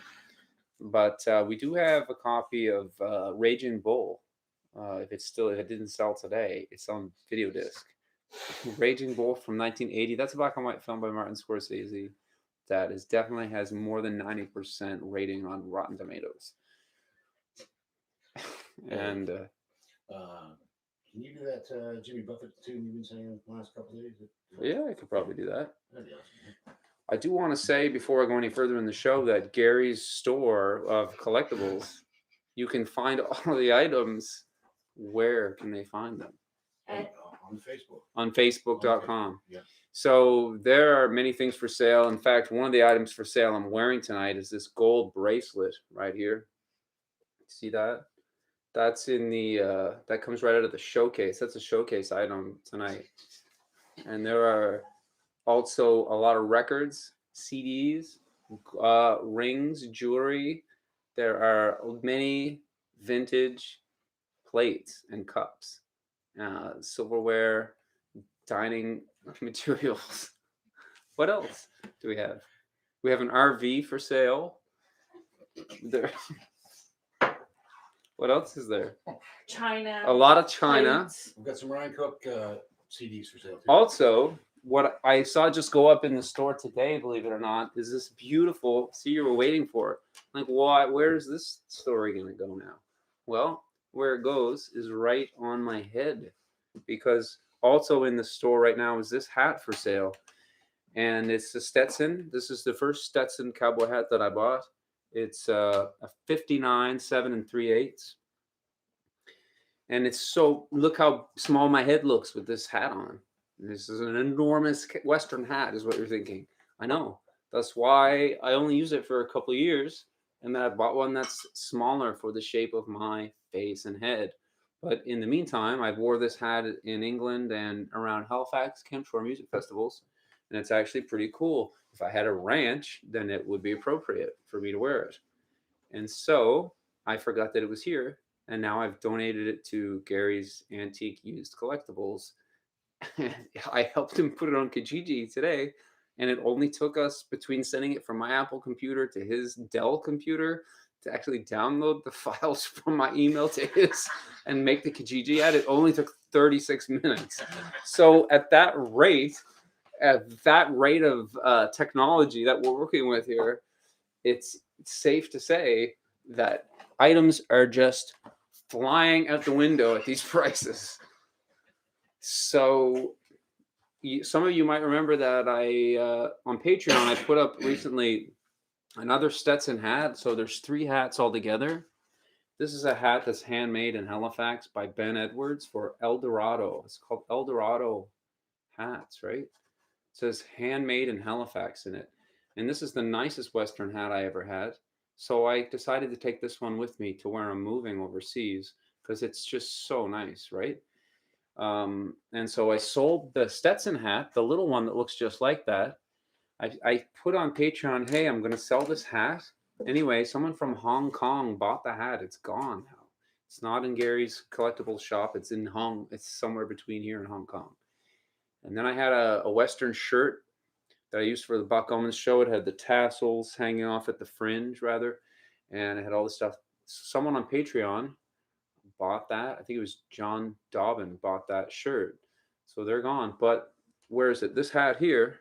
but we do have a copy of Raging Bull. If it didn't sell today, it's on video disc. Raging Bull from 1980. That's a black and white film by Martin Scorsese. That definitely has more than 90% rating on Rotten Tomatoes. And can you do that Jimmy Buffett tune you've been saying the last couple of days? yeah, I could probably do that. That'd be awesome. I do want to say before I go any further in the show that Gary's store of collectibles, you can find all of the items. Where can they find them? On Facebook. On Facebook.com. Yeah. So there are many things for sale. In fact, one of the items for sale I'm wearing tonight is this gold bracelet right here. See that? That's in the that comes right out of the showcase. That's a showcase item tonight. And there are also a lot of records, CDs, rings, jewelry. There are many vintage plates and cups, silverware, dining materials. What else do we have? We have an RV for sale. There. What else is there? China. A lot of China. plates. We've got some Ryan Cook CDs for sale too. Also, what I saw just go up in the store today, believe it or not, is this beautiful. See, you were waiting for it. Like, why? Where is this story going to go now? Well, where it goes is right on my head, because also in the store right now is this hat for sale, and it's a Stetson. This is the first Stetson cowboy hat that I bought. It's a 59 7 3/8, and it's so, look how small my head looks with this hat on. This is an enormous Western hat, is what you're thinking. I know. That's why I only use it for a couple of years, and then I bought one that's smaller for the shape of my face and head. But in the meantime, I wore this hat in England and around Halifax, Camp Shore music festivals, and it's actually pretty cool. If I had a ranch, then it would be appropriate for me to wear it. And so I forgot that it was here, and now I've donated it to Gary's Antique Used Collectibles. I helped him put it on Kijiji today, and it only took us, between sending it from my Apple computer to his Dell computer, to actually download the files from my email to his and make the Kijiji ad. It only took 36 minutes. So at that rate of technology that we're working with here, it's safe to say that items are just flying out the window at these prices. So some of you might remember that on Patreon, I put up recently another Stetson hat. So there's 3 hats altogether. This is a hat that's handmade in Halifax by Ben Edwards for El Dorado. It's called El Dorado hats, right? It says handmade in Halifax in it. And this is the nicest Western hat I ever had. So I decided to take this one with me to where I'm moving overseas, because it's just so nice, right? And so I sold the Stetson hat, the little one that looks just like that. I put on Patreon, hey, I'm going to sell this hat. Anyway, someone from Hong Kong bought the hat. It's gone now. It's not in Gary's collectibles shop. It's it's somewhere between here and Hong Kong. And then I had a Western shirt that I used for the Buck Owens show. It had the tassels hanging off at the fringe, rather, and it had all this stuff. Someone on Patreon bought that. I think it was John Dobbin bought that shirt. So they're gone. But where is it? This hat here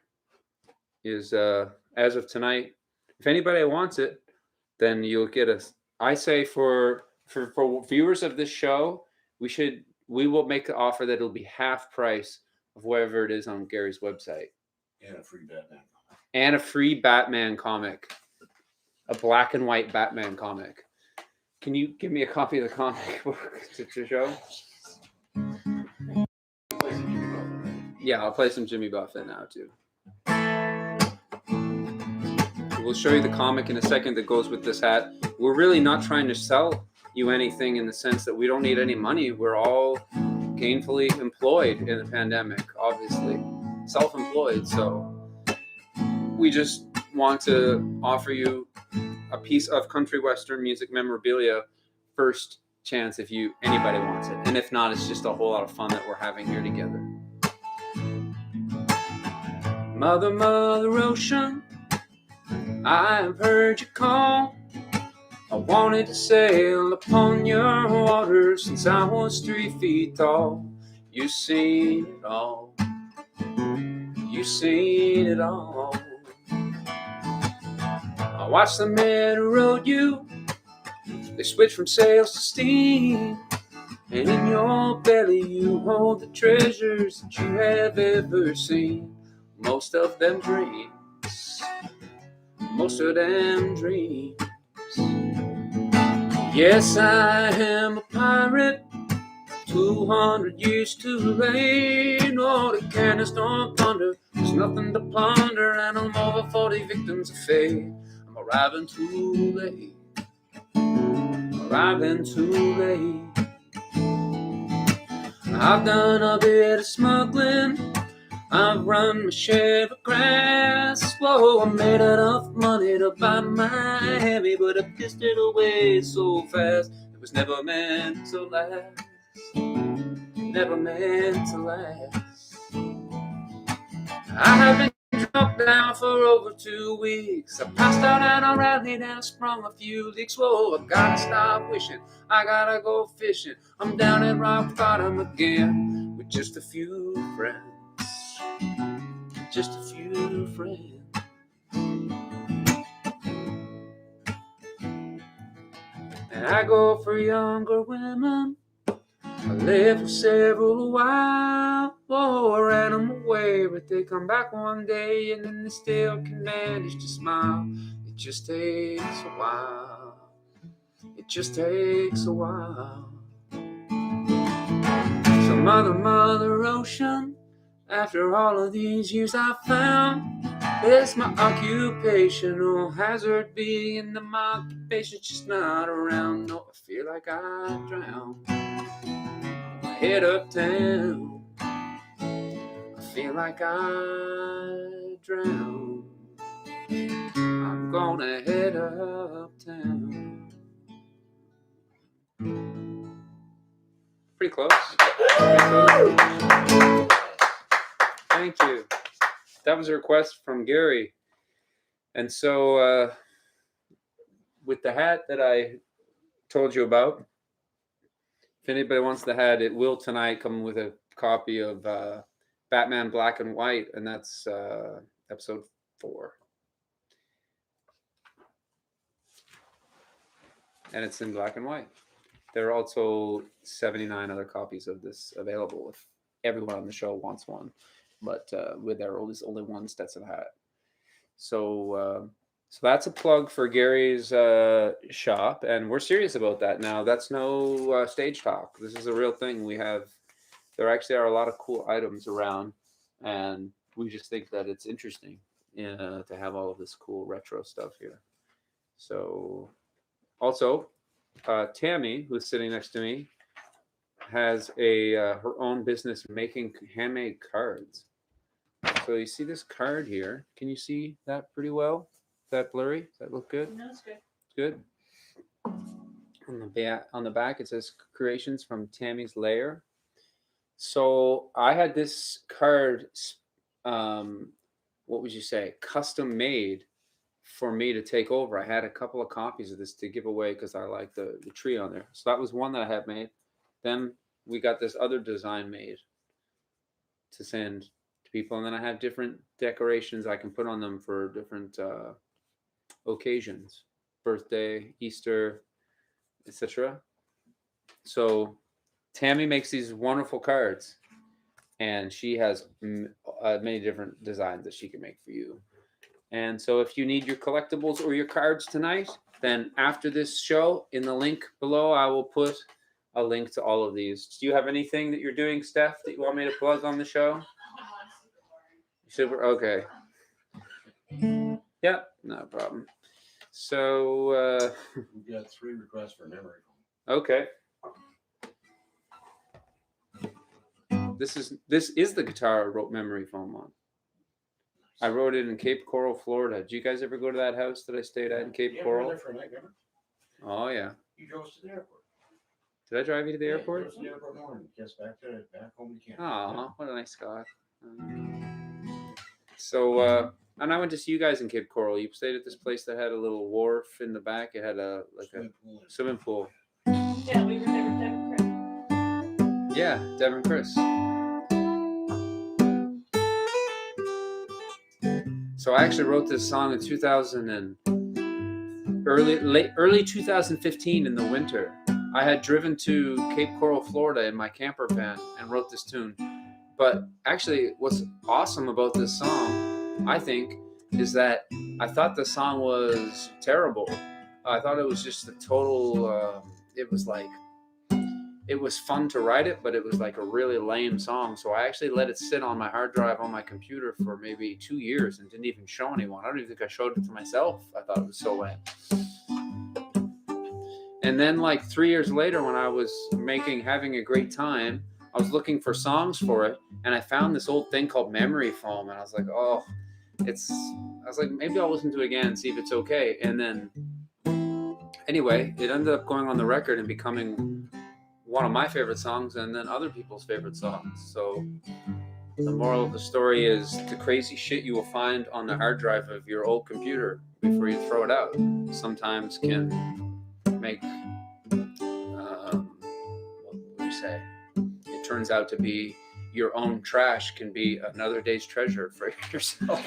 is, as of tonight, if anybody wants it, then you'll get a, I say for viewers of this show, we will make the offer that it'll be half price of whatever it is on Gary's website. And a free Batman. And a free Batman comic. A black and white Batman comic. Can you give me a copy of the comic book to show? Yeah, I'll play some Jimmy Buffett now too. We'll show you the comic in a second that goes with this hat. We're really not trying to sell you anything in the sense that we don't need any money. We're all gainfully employed in the pandemic, obviously. Self-employed, so we just want to offer you a piece of country western music memorabilia first chance if anybody wants it. And if not, it's just a whole lot of fun that we're having here together. Mother, Mother Ocean, I have heard you call. I wanted to sail upon your waters since I was 3 feet tall. You've seen it all. You've seen it all. I watched the men who rode you. They switch from sails to steam. And in your belly you hold the treasures that you have ever seen. Most of them dreams. Most of them dreams. Yes, I am a pirate, 200 years too late. No, the cannons don't thunder, there's nothing to plunder, and I'm over 40 victims of fate. I'm arriving too late, arriving too late. I've done a bit of smuggling, I've run my share of grass. Whoa, I made enough money to buy Miami, but I pissed it away so fast. It was never meant to last. Never meant to last. I have been dropped down for over 2 weeks. I passed out and I rallied and I sprung a few leaks. Whoa, I gotta stop wishing, I gotta go fishing. I'm down at rock bottom again with just a few friends. Just a few friends. And I go for younger women. I live for several while. Oh, I ran them away, but they come back one day and then they still can manage to smile. It just takes a while. It just takes a while. So Mother, Mother Ocean, after all of these years I found it's my occupational hazard being the my occupation's just not around. No, I feel like I drown. Head uptown. I feel like I drown. I'm gonna head uptown. Pretty close. Pretty close. Thank you. That was a request from Gary. And so with the hat that I told you about, if anybody wants the hat, it will tonight come with a copy of Batman Black and White, and that's episode 4. And it's in black and white. There are also 79 other copies of this available if everyone on the show wants one. But with there is only one Stetson hat. So that's a plug for Gary's shop, and we're serious about that now. That's no stage talk. This is a real thing. There actually are a lot of cool items around, and we just think that it's interesting to have all of this cool retro stuff here. So also, Tammy, who's sitting next to me, has her own business making handmade cards. So you see this card here. Can you see that pretty well? Is that blurry? Does that look good? No, it's good. Good. On the back, it says creations from Tammy's Lair. So I had this card, what would you say, custom made for me to take over. I had a couple of copies of this to give away because I like the tree on there. So that was one that I had made. Then we got this other design made to send to people. And then I have different decorations I can put on them for different occasions, birthday, Easter, etc. So Tammy makes these wonderful cards. and she has many different designs that she can make for you. And so if you need your collectibles or your cards tonight, then after this show, in the link below, I will put a link to all of these. Do you have anything that you're doing, Steph, that you want me to plug on the show? Super. Okay. Yeah, no problem. So, We've got 3 requests for memory foam. okay. This is the guitar I wrote memory foam on. I wrote it in Cape Coral, Florida. Did you guys ever go to that house that I stayed at in Cape Yeah, we Coral? were there for a night, remember? Oh yeah. You drove us to the airport. Did I drive you to the Yeah, you airport? drove us to the airport in the morning. Yes, back home to Canada. Oh, what a nice guy. So, and I went to see you guys in Cape Coral. You stayed at this place that had a little wharf in the back. It had a swimming pool. Yeah, we were there with Deb and Chris. Yeah, Deb and Chris. So I actually wrote this song in early 2015 in the winter. I had driven to Cape Coral, Florida in my camper van and wrote this tune. But actually, what's awesome about this song, I think, is that I thought the song was terrible. I thought it was just a total, it was fun to write it, but it was like a really lame song. So I actually let it sit on my hard drive on my computer for maybe 2 years and didn't even show anyone. I don't even think I showed it to myself. I thought it was so lame. And then like 3 years later, when I was having a great time, I was looking for songs for it, and I found this old thing called memory foam, and I was like, maybe I'll listen to it again and see if it's okay. And then anyway, it ended up going on the record and becoming one of my favorite songs, and then other people's favorite songs. So the moral of the story is the crazy shit you will find on the hard drive of your old computer before you throw it out sometimes can make, what do you say? It turns out to be your own trash can be another day's treasure for yourself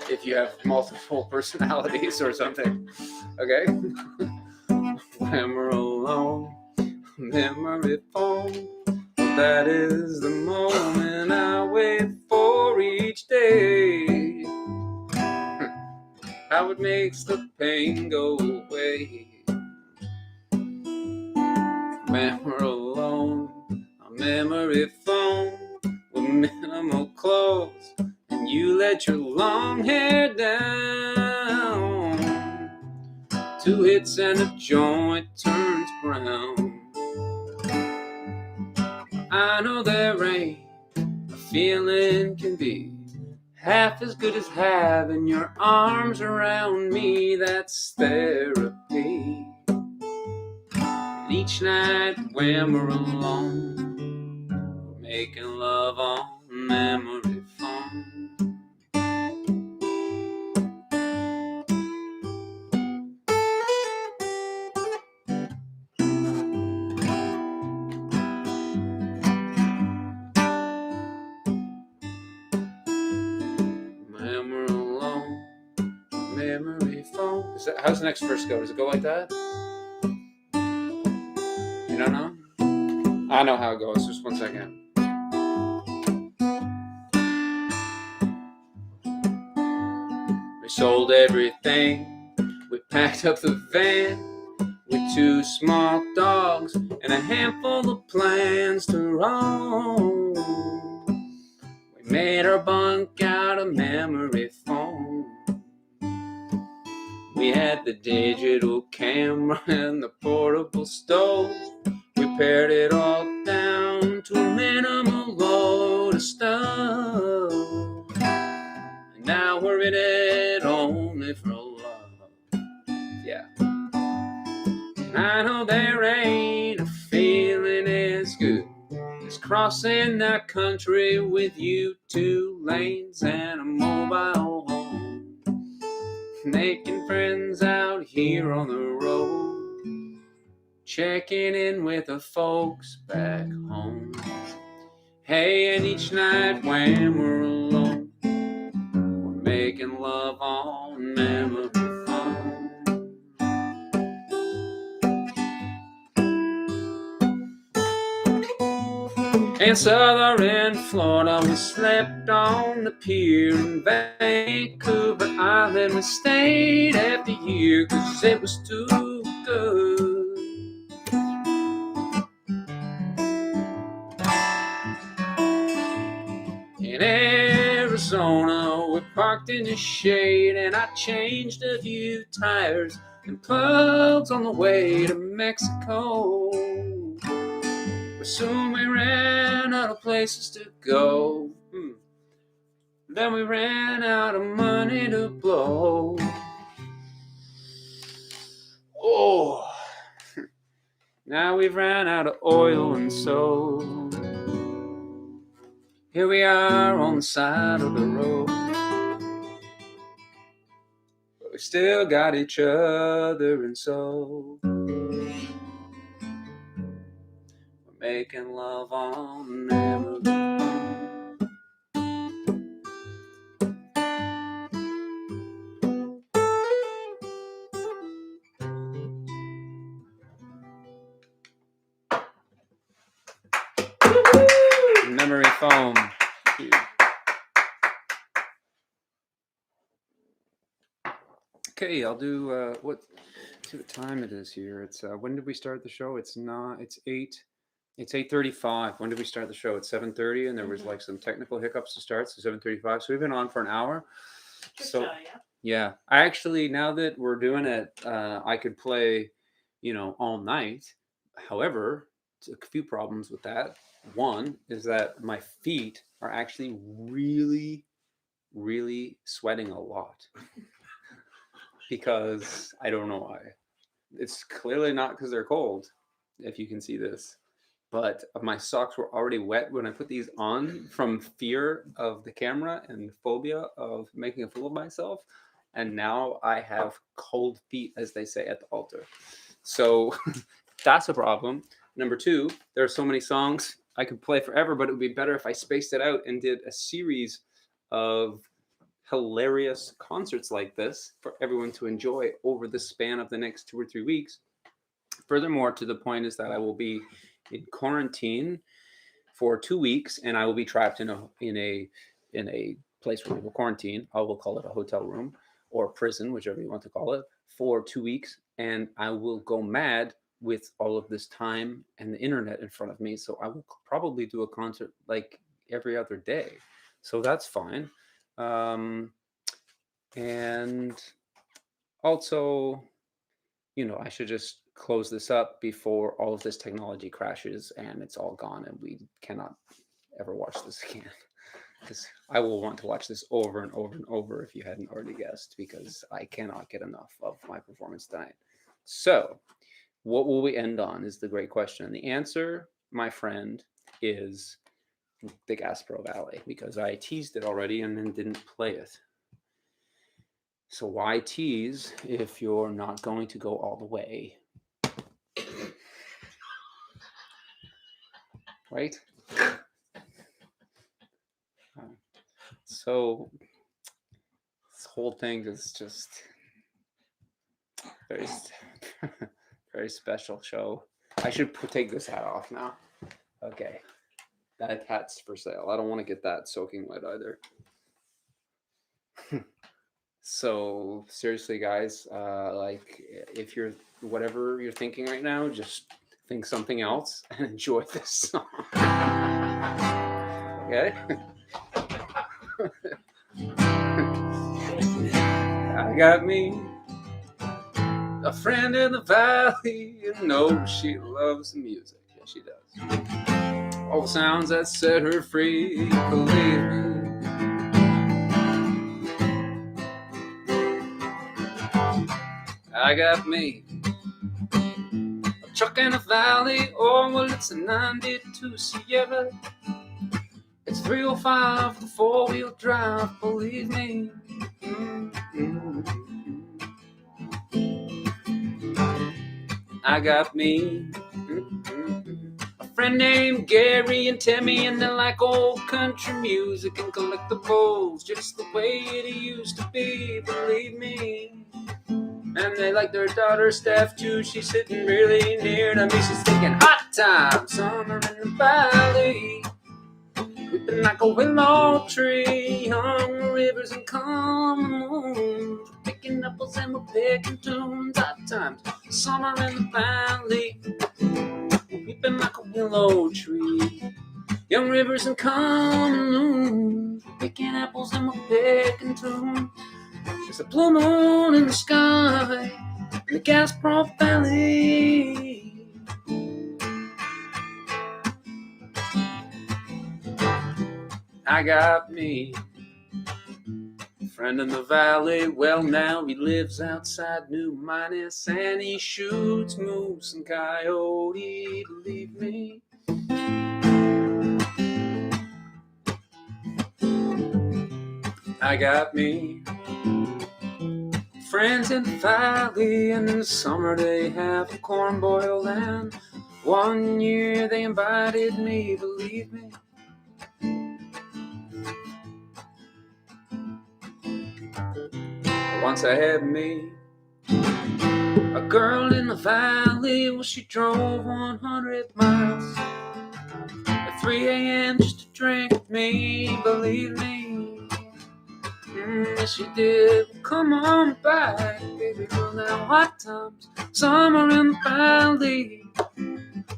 if you have multiple personalities or something. Okay? When we're alone, memory foam, that is the moment I wait for each day. How it makes the pain go away. When we're alone, a memory foam with minimal clothes, and you let your long hair down. 2 hits and a joint turns brown. I know there ain't a feeling can be half as good as having your arms around me. That's therapy. And each night when we're alone, we're making love on memory foam. When we're alone, memory foam. How's the next verse go? Does it go like that? You don't know? I know how it goes. Just 1 second. We sold everything. We packed up the van with 2 small dogs and a handful of plans to roam. We made our bunk out of memory foam. We had the digital camera and the portable stove. We pared it all down to a minimal load of stuff. And now we're in it only for love. Yeah. And I know there ain't a feeling as good as crossing that country with you, 2 lanes and a mobile home. Making friends out here on the road, checking in with the folks back home. Hey, and each night when we're alone, we're making love on memory foam. In southern Florida, we slept on the pier. In Vancouver Island, we stayed after year, 'cause it was too good. In Arizona, we parked in the shade, and I changed a few tires and plugs on the way to Mexico. But soon we ran out of places to go. Then we ran out of money to blow. Oh, now we've ran out of oil, and so here we are on the side of the road. But we still got each other, and so we're making love on the neighborhood. Memory foam. Okay, I'll do see what time it is here. It's when did we start the show? It's 8:35. When did we start the show? It's 7:30, and there was like some technical hiccups to start, so 7:35. So we've been on for an hour. So yeah, I actually, now that we're doing it, I could play, all night. However, a few problems with that. One is that my feet are actually really, really sweating a lot because I don't know why. It's clearly not because they're cold, if you can see this, but my socks were already wet when I put these on from fear of the camera and phobia of making a fool of myself. And now I have cold feet, as they say at the altar. So that's a problem. Number two, there are so many songs I could play forever, but it would be better if I spaced it out and did a series of hilarious concerts like this for everyone to enjoy over the span of the next 2 or 3 weeks. Furthermore, to the point is that I will be in quarantine for 2 weeks, and I will be trapped in a place where people quarantine. I will call it a hotel room or prison, whichever you want to call it, for 2 weeks, and I will go mad with all of this time and the internet in front of me. So I will probably do a concert like every other day. So that's fine. And also, I should just close this up before all of this technology crashes and it's all gone and we cannot ever watch this again. Because I will want to watch this over and over and over if you hadn't already guessed, because I cannot get enough of my performance tonight. So what will we end on is the great question. And the answer, my friend, is the Gasparilla Valley, because I teased it already and then didn't play it. So why tease if you're not going to go all the way? Right? So this whole thing is just very, very special show. I should take this hat off now. Okay. That hat's for sale. I don't want to get that soaking wet either. So seriously, guys, if you're whatever you're thinking right now, just think something else and enjoy this song. Okay? I got me a friend in the valley, she loves the music. Yeah, she does. All the sounds that set her free, believe me. I got me a truck in the valley, it's a 92 Sierra. It's 305 with a 4-wheel drive, believe me. I got me a friend named Gary and Timmy, and they like old country music and collectibles just the way it used to be, believe me. And they like their daughter Steph too. She's sitting really near to me. She's thinking hot time, summer in the valley. weeping like a willow tree. Young rivers and common moons, picking apples and we're picking tunes. Hot times, summer in the valley, weeping like a willow tree. Young rivers and common moons, picking apples and we're picking tunes. There's a blue moon in the sky in the Gazprom Valley. I got me a friend in the valley. Well, now he lives outside New Minas and he shoots moose and coyote. Believe me. I got me friends in the valley, and in the summer they have a corn boil, and one year they invited me, believe me. Once I had me a girl in the valley. Well, she drove 100 miles at 3 a.m. just to drink with me, believe me. Yes, she did. Come on back, baby girl. Now, hot times, summer in the valley,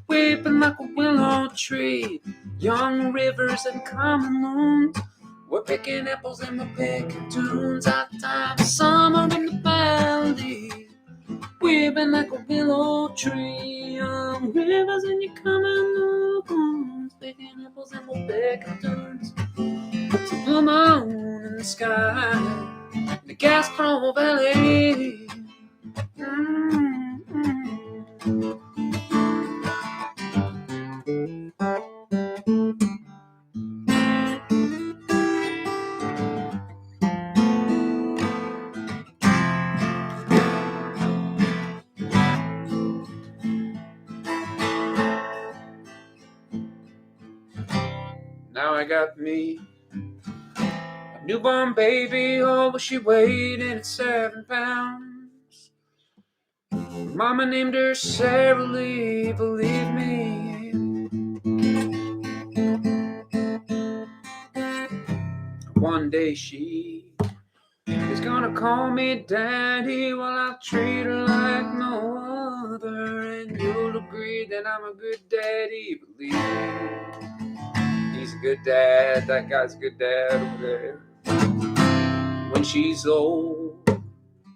weeping like a willow tree. Young rivers and common moons, we're picking apples and we're picking tunes. Hot times, summer in the valley, weeping like a willow tree. Young rivers and your common moons, picking apples and we're picking tunes. It's a blue moon in the sky, the Gazprom Valley. Now I got me a newborn baby. Oh, but she weighed in at 7 pounds. Mama named her Sarah Lee, believe me. One day she is gonna call me daddy. Well, I'll treat her like no other, and you'll agree that I'm a good daddy, believe me. He's a good dad, that guy's a good dad over there. When she's old,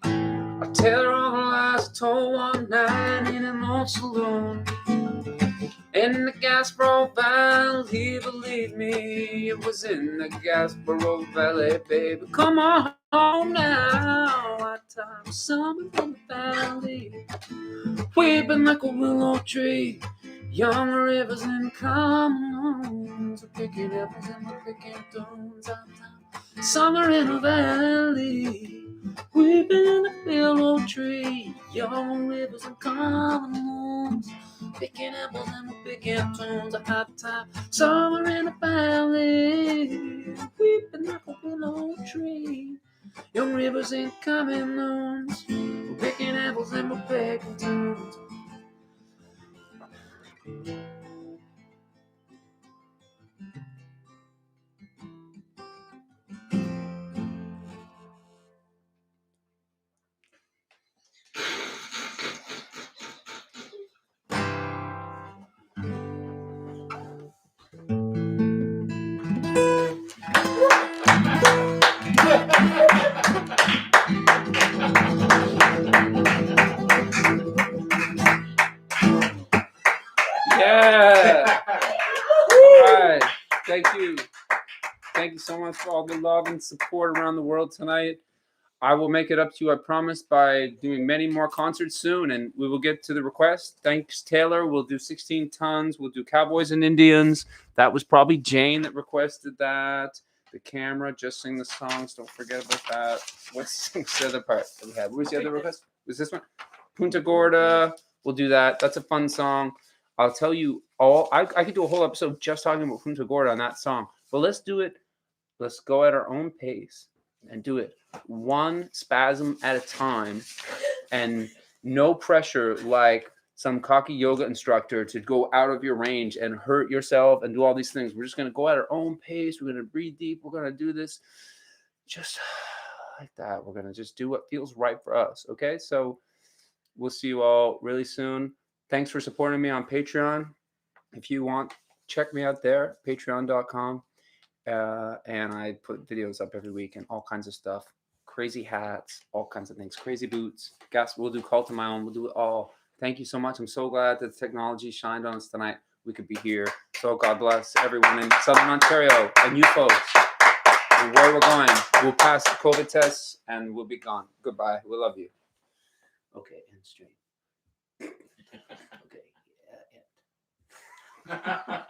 I tell her all the lies I told one night in an old saloon in the Gazprom Valley, believe me. It was in the Gazprom Valley, baby. Come on home now. Hot time, summer in the valley, weeping like a willow tree. Young rivers and common moons, we're picking apples and we're picking tunes. Hot time, summer in the valley, weeping like a willow tree. Young rivers and common moons, picking apples and we're picking tunes. A hot time, summer in the valley, weeping like a willow tree. Young rivers and common moons, we're picking apples and we're picking tunes. Yeah. All right. Thank you. Thank you so much for all the love and support around the world tonight. I will make it up to you, I promise, by doing many more concerts soon, and we will get to the request. Thanks, Taylor. We'll do 16 Tons. We'll do Cowboys and Indians. That was probably Jane that requested that. The camera, just sing the songs. Don't forget about that. What's the other part that we had? What was the other request? Was this one? Punta Gorda. We'll do that. That's a fun song. I'll tell you all. I could do a whole episode just talking about Punta Gorda on that song. But let's do it. Let's go at our own pace and do it one spasm at a time, and no pressure. Like some cocky yoga instructor to go out of your range and hurt yourself and do all these things. We're just going to go at our own pace. We're going to breathe deep. We're going to do this just like that. We're going to just do what feels right for us. Okay. So we'll see you all really soon. Thanks for supporting me on Patreon. If you want, check me out there, patreon.com. And I put videos up every week and all kinds of stuff. Crazy hats, all kinds of things, crazy boots. Guess we'll do Cult of My Own. We'll do it all. Thank you so much. I'm so glad that the technology shined on us tonight. We could be here. So God bless everyone in Southern Ontario and you folks. And where we're going, we'll pass the COVID tests and we'll be gone. Goodbye. We love you. Okay, and straight. Okay. Yeah.